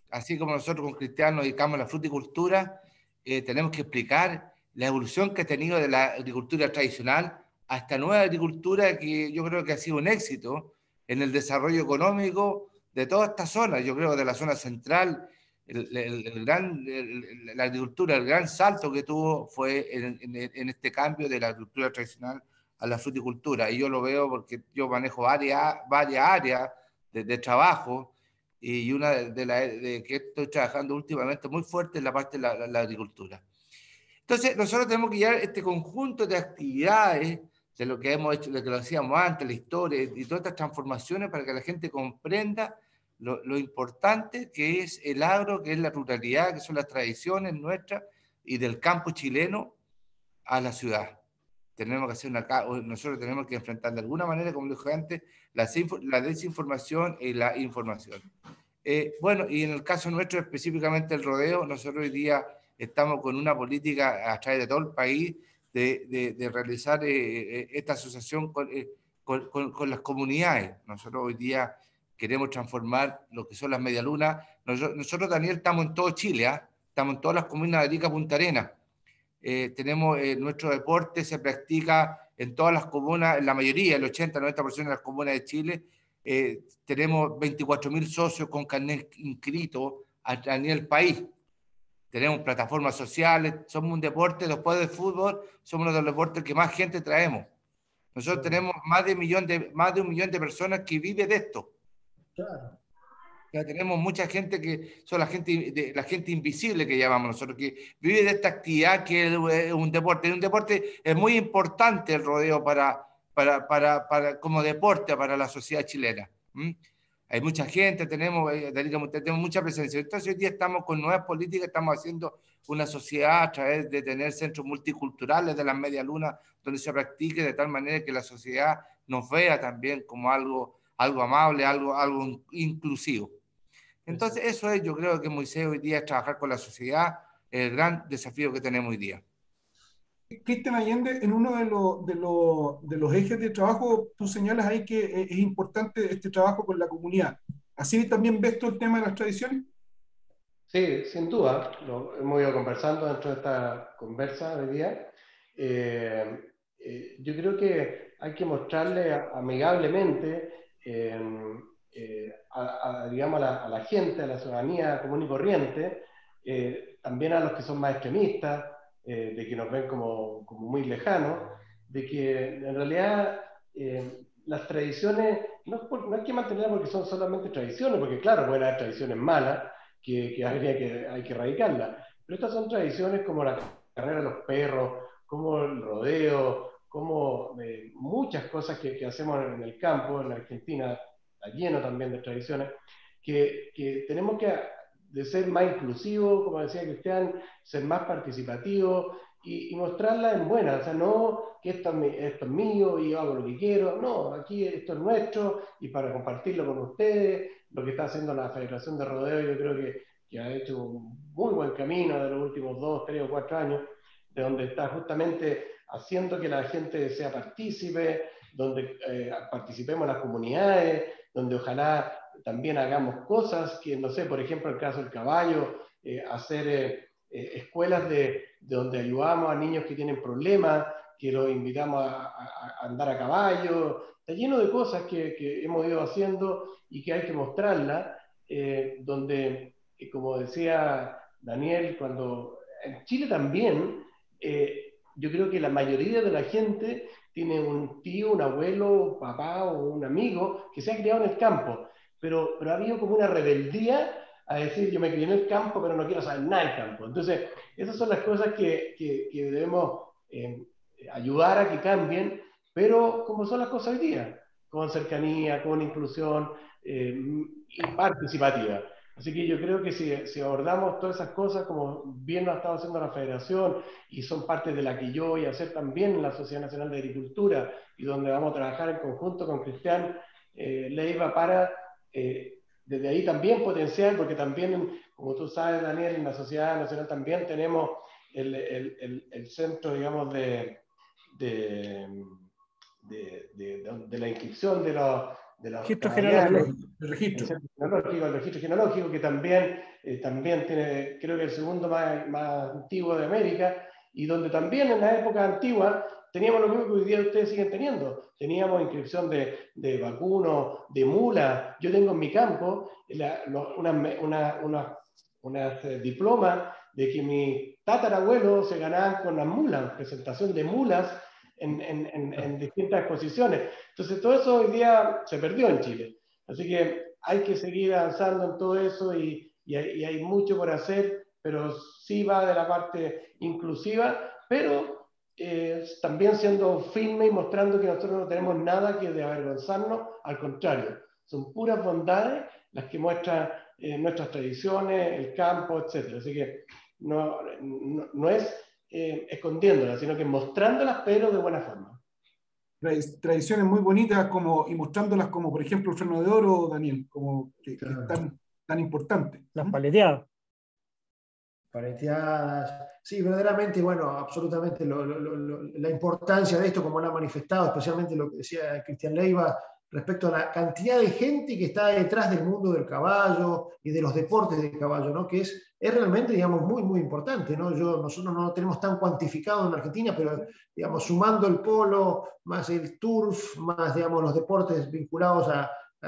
Así como nosotros con Cristian nos dedicamos a la fruticultura, tenemos que explicar la evolución que ha tenido de la agricultura tradicional a esta nueva agricultura que yo creo que ha sido un éxito en el desarrollo económico de toda esta zona. Yo creo que de la zona central, la agricultura, el gran salto que tuvo fue en este cambio de la agricultura tradicional a la fruticultura. Y yo lo veo porque yo manejo varias áreas de trabajo, y una de que estoy trabajando últimamente muy fuerte es la parte de la agricultura. Entonces, nosotros tenemos que llevar este conjunto de actividades, de lo que hemos hecho, de lo que lo hacíamos antes, la historia y todas estas transformaciones para que la gente comprenda lo importante que es el agro, que es la ruralidad, que son las tradiciones nuestras y del campo chileno a la ciudad. Tenemos que hacer nosotros tenemos que enfrentar de alguna manera, como dije antes, la desinformación y la información. Bueno, y en el caso nuestro, específicamente el rodeo, nosotros hoy día estamos con una política a través de todo el país de realizar esta asociación con las comunidades. Nosotros hoy día queremos transformar lo que son las medialunas. Nosotros, Daniel, estamos en todo Chile, estamos en todas las comunas de Arica, Punta Arenas. Tenemos nuestro deporte, se practica en todas las comunas, en la mayoría, el 80-90% de las comunas de Chile. Tenemos 24.000 socios con carnet inscrito a nivel país. Tenemos plataformas sociales, somos un deporte, después del fútbol, somos uno de los deportes que más gente traemos. Nosotros tenemos más de un millón de personas que viven de esto. Claro. Ya tenemos mucha gente que son la gente invisible que llamamos nosotros, que vive de esta actividad que es un deporte. Es muy importante el rodeo para como deporte para la sociedad chilena. Hay mucha gente, tenemos mucha presencia. Entonces hoy día estamos con nuevas políticas, estamos haciendo una sociedad a través de tener centros multiculturales de las medialunas donde se practique de tal manera que la sociedad nos vea también como algo amable, algo inclusivo. Entonces eso es, yo creo que Moisés hoy día es trabajar con la sociedad, el gran desafío que tenemos hoy día. Cristian Allende, en uno de los ejes de trabajo, tú señalas ahí que es importante este trabajo con la comunidad. ¿Así también ves tú el tema de las tradiciones? Sí, sin duda. Lo hemos ido conversando dentro de esta conversa de día. Yo creo que hay que mostrarle amigablemente digamos, a la gente, a la ciudadanía común y corriente, también a los que son más extremistas, de que nos ven como muy lejanos, de que en realidad las tradiciones no hay que mantenerlas porque son solamente tradiciones, porque claro, pueden haber tradiciones malas que hay que erradicarlas, pero estas son tradiciones como la carrera de los perros, como el rodeo, como muchas cosas que hacemos en el campo, en la Argentina está lleno también de tradiciones, que tenemos que de ser más inclusivos, como decía Cristian, ser más participativos y mostrarla en buena, o sea, no que esto es mío y yo hago lo que quiero, no, aquí esto es nuestro y para compartirlo con ustedes, lo que está haciendo la Federación de Rodeo, yo creo que ha hecho un muy buen camino de los últimos 2, 3 o 4 años, de donde está justamente haciendo que la gente sea partícipe, donde participemos en las comunidades, donde ojalá también hagamos cosas que, no sé, por ejemplo, el caso del caballo, hacer escuelas de donde ayudamos a niños que tienen problemas, que los invitamos a andar a caballo. Está lleno de cosas que hemos ido haciendo y que hay que mostrarlas, donde, como decía Daniel, cuando en Chile también, yo creo que la mayoría de la gente tiene un tío, un abuelo, papá o un amigo que se ha criado en el campo. Pero ha habido como una rebeldía a decir, yo me crié en el campo, pero no quiero saber nada del campo. Entonces, esas son las cosas que debemos ayudar a que cambien, pero como son las cosas hoy día, con cercanía, con inclusión y participativa. Así que yo creo que si abordamos todas esas cosas, como bien lo ha estado haciendo la Federación, y son parte de la que yo voy a hacer también en la Sociedad Nacional de Agricultura, y donde vamos a trabajar en conjunto con Cristian Leiva para desde ahí también potenciar, porque también, como tú sabes, Daniel, en la Sociedad Nacional también tenemos el centro, digamos, de la inscripción de los registro genealógico. El registro. El registro genealógico, que también tiene, creo que el segundo más antiguo de América, y donde también en la época antigua teníamos lo mismo que hoy día ustedes siguen teniendo. Teníamos inscripción de vacuno, de mula. Yo tengo en mi campo unas diplomas de que mi tatarabuelo se ganaban con las mulas, presentación de mulas en distintas exposiciones. Entonces todo eso hoy día se perdió en Chile. Así que hay que seguir avanzando en todo eso y hay mucho por hacer, pero sí va de la parte inclusiva, pero también siendo firme y mostrando que nosotros no tenemos nada que de avergonzarnos, al contrario, son puras bondades las que muestran nuestras tradiciones, el campo, etc. Así que no es escondiéndolas, sino que mostrándolas, pero de buena forma. Tradiciones muy bonitas y mostrándolas como, por ejemplo, el freno de oro, Daniel, como que es tan importante. Las paleteadas. Paleteadas. Sí, verdaderamente, bueno, absolutamente la importancia de esto, como lo ha manifestado, especialmente lo que decía Cristian Leiva, respecto a la cantidad de gente que está detrás del mundo del caballo y de los deportes de caballo, ¿no? Que es realmente, digamos, muy, muy importante, ¿no? Nosotros no lo tenemos tan cuantificado en Argentina, pero, digamos, sumando el polo, más el turf, más, digamos, los deportes vinculados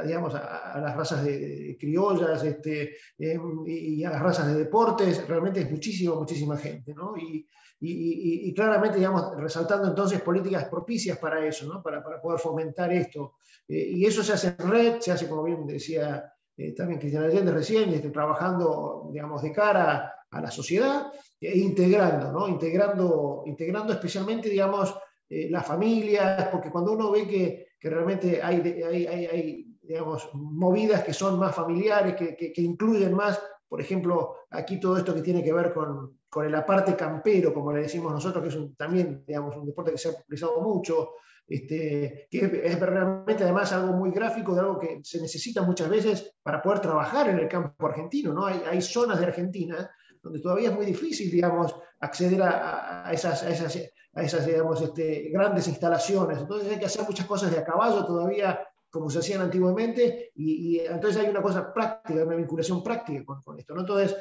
digamos, a las razas de criollas y a las razas de deportes, realmente es muchísima gente, ¿no? Y claramente, digamos, resaltando entonces políticas propicias para eso, ¿no? Para poder fomentar esto. Y eso se hace en red, se hace, como bien decía también Cristian Allende recién, trabajando, digamos, de cara a la sociedad, integrando, ¿no? Integrando especialmente, digamos, las familias, porque cuando uno ve que realmente hay, digamos, movidas que son más familiares, que incluyen más, por ejemplo, aquí todo esto que tiene que ver con el aparte campero, como le decimos nosotros, que es también, digamos, un deporte que se ha popularizado mucho, que es realmente además algo muy gráfico, de algo que se necesita muchas veces para poder trabajar en el campo argentino, ¿no? Hay zonas de Argentina donde todavía es muy difícil, digamos, acceder a esas digamos, grandes instalaciones. Entonces hay que hacer muchas cosas de a caballo todavía, como se hacían antiguamente, y entonces hay una cosa práctica, una vinculación práctica con esto, ¿no? Entonces,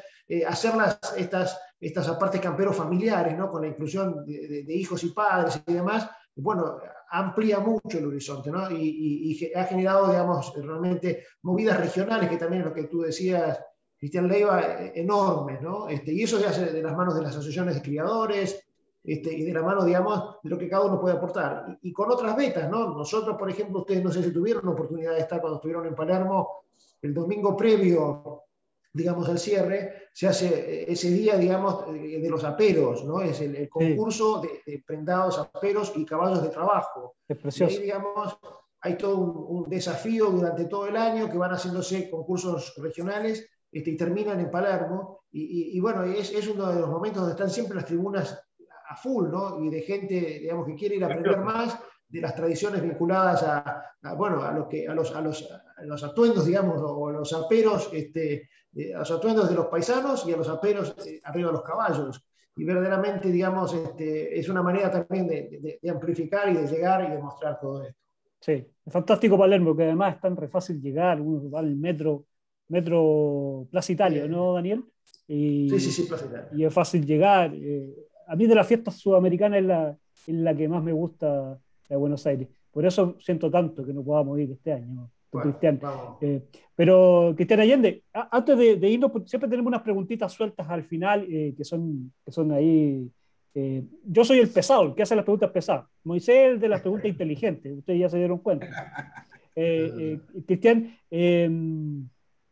hacer estas apartes camperos familiares, ¿no? Con la inclusión de hijos y padres y demás, bueno, amplía mucho el horizonte, ¿no? Y ha generado, digamos, realmente movidas regionales, que también es lo que tú decías, Cristian Leiva, enormes, ¿no? Y eso se hace de las manos de las asociaciones de criadores, y de la mano, digamos, de lo que cada uno puede aportar. Y con otras betas, ¿no? Nosotros, por ejemplo, ustedes no sé si tuvieron la oportunidad de estar cuando estuvieron en Palermo, el domingo previo, digamos, al cierre, se hace ese día, digamos, de los aperos, ¿no? Es el concurso de prendados, aperos y caballos de trabajo. Es precioso. Y ahí, digamos, hay todo un desafío durante todo el año, que van haciéndose concursos regionales, y terminan en Palermo, y bueno, es uno de los momentos donde están siempre las tribunas a full, ¿no? Y de gente, digamos, que quiere ir a aprender más de las tradiciones vinculadas bueno, a los atuendos, digamos, o a los aperos, a los atuendos de los paisanos y a los aperos arriba de los caballos. Y verdaderamente, digamos, es una manera también de amplificar y de llegar y de mostrar todo esto. Sí, es fantástico Palermo, que además es tan re fácil llegar, uno va al metro Plaza Italia, ¿no, Daniel? Sí, Plaza Italia. Y es fácil llegar. A mí de las fiestas sudamericanas es la que más me gusta de Buenos Aires. Por eso siento tanto que no podamos ir este año, bueno, Cristian. Pero, Cristian Allende, antes de irnos, siempre tenemos unas preguntitas sueltas al final que son ahí. Yo soy el pesado, el que hace las preguntas pesadas. Moisés el de las preguntas inteligentes, ustedes ya se dieron cuenta. Cristian,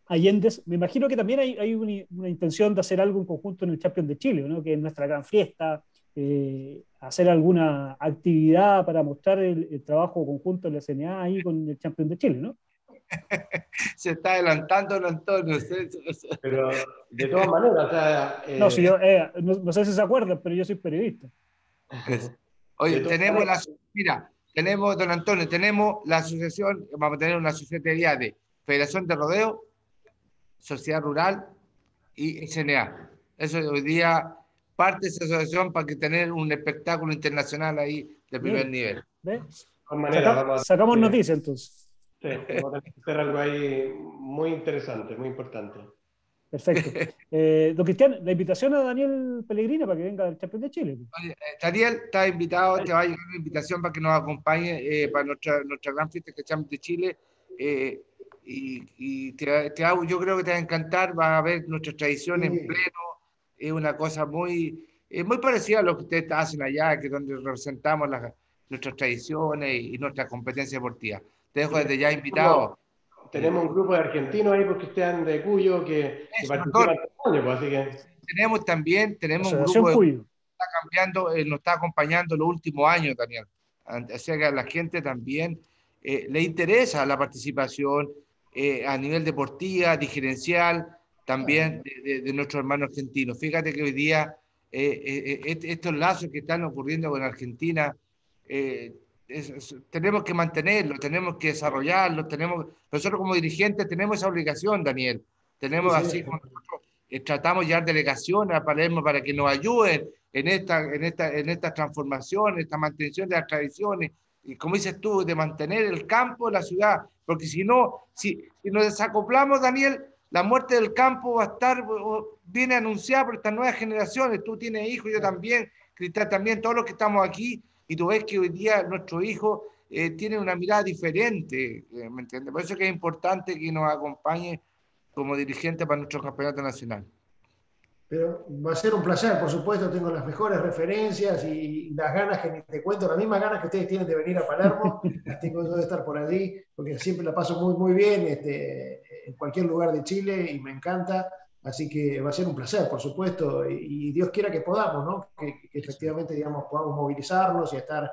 Allende, me imagino que también hay una intención de hacer algo en conjunto en el Champions de Chile, ¿no? Que es nuestra gran fiesta, hacer alguna actividad para mostrar el trabajo conjunto de la CNA ahí con el Champions de Chile, ¿no? Se está adelantando el Antonio. Pero de todas maneras, o sea, no, si yo, no sé si se acuerdan, pero yo soy periodista. Oye, tenemos, don Antonio, tenemos la asociación, vamos a tener una sociedad de Federación de Rodeo, Sociedad Rural y SNA. Eso hoy día parte de esa asociación para que tener un espectáculo internacional ahí de primer nivel. ¿Ves? Manera, sacamos noticias entonces. Sí, vamos a hacer algo ahí muy interesante, muy importante. Perfecto. Don Cristian, la invitación a Daniel Pellegrino para que venga al Champions de Chile. Oye, Daniel, está invitado, te va a llegar una invitación para que nos acompañe para nuestra gran fiesta que Champions de Chile. Y yo creo que te va a encantar, vas a ver nuestras tradiciones en pleno, es una cosa muy parecida a lo que ustedes hacen allá, que es donde representamos nuestras tradiciones y nuestras competencias deportivas. Te dejo desde ya invitado. Tenemos un grupo de argentinos ahí, porque Cristian de Cuyo, que participan todo el año, así que... Tenemos un grupo que está cambiando, nos está acompañando los últimos años, Daniel. O sea que a la gente también le interesa la participación a nivel deportiva, dirigencial, también de nuestros hermanos argentinos. Fíjate que hoy día estos lazos que están ocurriendo con Argentina, tenemos que mantenerlos, tenemos que desarrollarlos, nosotros como dirigentes tenemos esa obligación, Daniel. Tenemos así como nosotros tratamos de llevar delegaciones a Palermo para que nos ayuden en esta transformación, en esta mantención de las tradiciones, y como dices tú, de mantener el campo, la ciudad, porque si no, si nos desacoplamos, Daniel, la muerte del campo va a estar, viene anunciada por estas nuevas generaciones. Tú tienes hijos, yo también, Cristian también, todos los que estamos aquí, y tú ves que hoy día nuestros hijos tienen una mirada diferente, ¿me entiendes? Por eso es que es importante que nos acompañe como dirigente para nuestro campeonato nacional. Pero va a ser un placer, por supuesto, tengo las mejores referencias y las ganas que ni te cuento, las mismas ganas que ustedes tienen de venir a Palermo, las tengo yo de estar por allí, porque siempre la paso muy bien en cualquier lugar de Chile y me encanta, así que va a ser un placer, por supuesto, y Dios quiera que podamos, ¿no? Que efectivamente, digamos, podamos movilizarnos y estar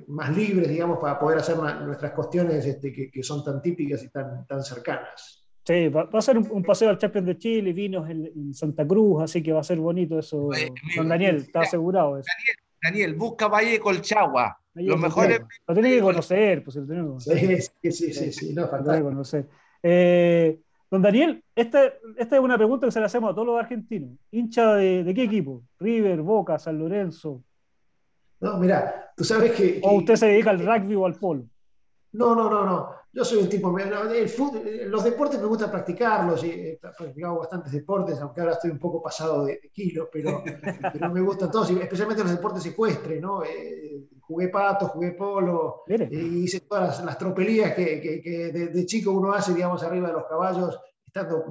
más libres, digamos, para poder hacer nuestras cuestiones que son tan típicas y tan cercanas. Sí, va a ser un paseo al Champions de Chile, vinos en Santa Cruz, así que va a ser bonito eso. Oye, amigo, Don Daniel, está mira, asegurado eso. Daniel, busca Valle Colchagua. Ahí Los es mejores. Colchagua. Lo tiene que conocer, pues lo tiene que conocer. Sí, no, Lo tiene que fantástico. conocer. Don Daniel, esta es una pregunta que se la hacemos a todos los argentinos. ¿Hincha de qué equipo? ¿River, Boca, San Lorenzo? No, mira, tú sabes ¿O usted se dedica al rugby o al polo? No. Yo soy un tipo. Los deportes me gusta practicarlos. Y he practicado bastantes deportes, aunque ahora estoy un poco pasado de kilos, pero me gustan todos, y especialmente los deportes ecuestres, ¿no? Jugué pato, jugué polo, Mire. hice todas las tropelías que de chico uno hace, digamos, arriba de los caballos.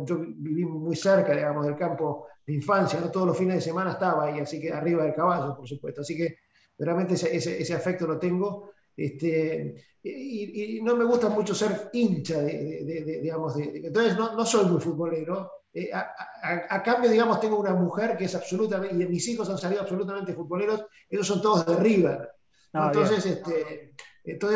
Yo viví muy cerca, digamos, del campo de infancia, ¿no? Todos los fines de semana estaba ahí, así que arriba del caballo, por supuesto. Así que realmente ese afecto lo tengo. Y no me gusta mucho ser hincha, digamos, entonces no soy muy futbolero. A cambio, digamos, tengo una mujer que es absolutamente, y mis hijos han salido absolutamente futboleros, ellos son todos de River, ¿no? Entonces,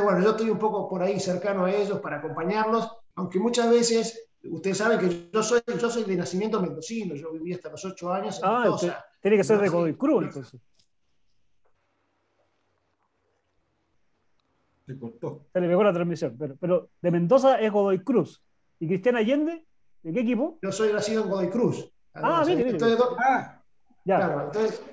bueno, yo estoy un poco por ahí cercano a ellos para acompañarlos, aunque muchas veces, ustedes saben que yo soy de nacimiento mendocino, yo viví hasta los 8 años en Mendoza. Tiene que ser de ¿no? Godoy Cruz, entonces. Se cortó. Se le pegó la transmisión. Pero de Mendoza es Godoy Cruz. ¿Y Cristian Allende? ¿De qué equipo? Yo soy nacido en Godoy Cruz. Mire. Entonces, ya. Claro, entonces.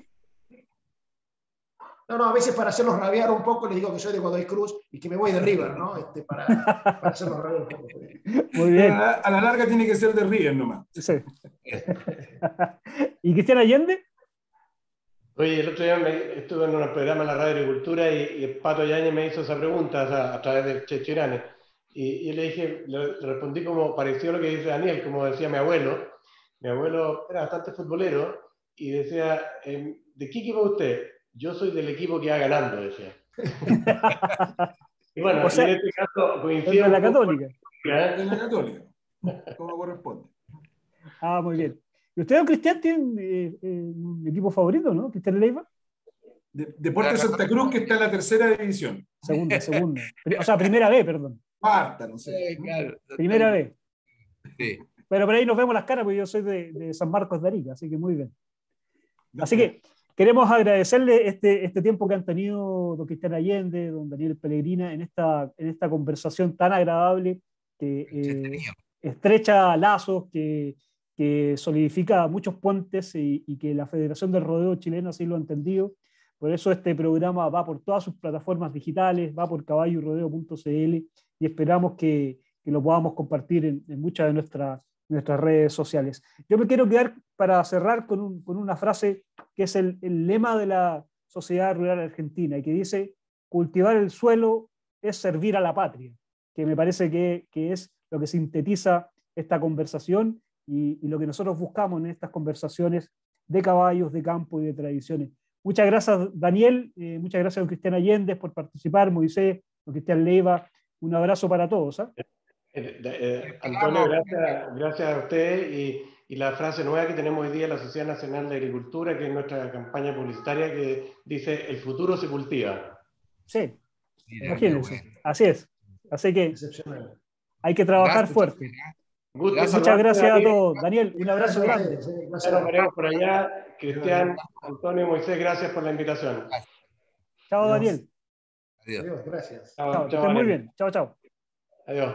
No, a veces para hacerlos rabiar un poco les digo que soy de Godoy Cruz y que me voy de River, ¿no? Para hacerlos rabiar un poco. Muy bien. A la larga tiene que ser de River nomás. Sí. ¿Y Cristian Allende? Oye, el otro día estuve en un programa en la Radio Agricultura y el Pato Yáñez me hizo esa pregunta, o sea, a través del Checho Irane. Y le dije, le respondí como parecido a lo que dice Daniel, como decía mi abuelo. Mi abuelo era bastante futbolero y decía, ¿de qué equipo es usted? Yo soy del equipo que va ganando, decía. Y bueno, o sea, en este caso es coincido de la Católica. De la Católica, como corresponde. Muy bien. ¿Y usted, don Cristian, tiene un equipo favorito, no? ¿Cristian Leiva? Deportes Santa Cruz, que está en la tercera división. Segunda. O sea, primera B, perdón. Cuarta, no sé. Claro. Primera B. Sí. Pero por ahí nos vemos las caras, porque yo soy de San Marcos de Arica, así que muy bien. Así que queremos agradecerle este tiempo que han tenido don Cristian Allende, don Daniel Pellegrina, en esta conversación tan agradable que estrecha lazos, que solidifica muchos puentes y que la Federación del Rodeo Chileno así lo ha entendido. Por eso este programa va por todas sus plataformas digitales, va por caballorodeo.cl y esperamos que lo podamos compartir en muchas de nuestras redes sociales. Yo me quiero quedar para cerrar con una frase que es el lema de la Sociedad Rural Argentina y que dice: cultivar el suelo es servir a la patria, que me parece que es lo que sintetiza esta conversación y lo que nosotros buscamos en estas conversaciones de caballos, de campo y de tradiciones. Muchas gracias, Daniel, muchas gracias, don Cristian Allende, por participar, Moisés, don Cristian Leiva, un abrazo para todos. Antonio, gracias a usted y la frase nueva que tenemos hoy día en la Sociedad Nacional de Agricultura, que es nuestra campaña publicitaria, que dice: el futuro se cultiva. Sí, imagínense, bueno. Así es. Así que hay que trabajar fuerte. Muchas gracias a todos. Daniel, un abrazo grande. Nos por allá. Cristian, Antonio, Moisés, gracias por la invitación. Chao, Daniel. Adiós, gracias. Chao, estén muy bien. Chao. Adiós.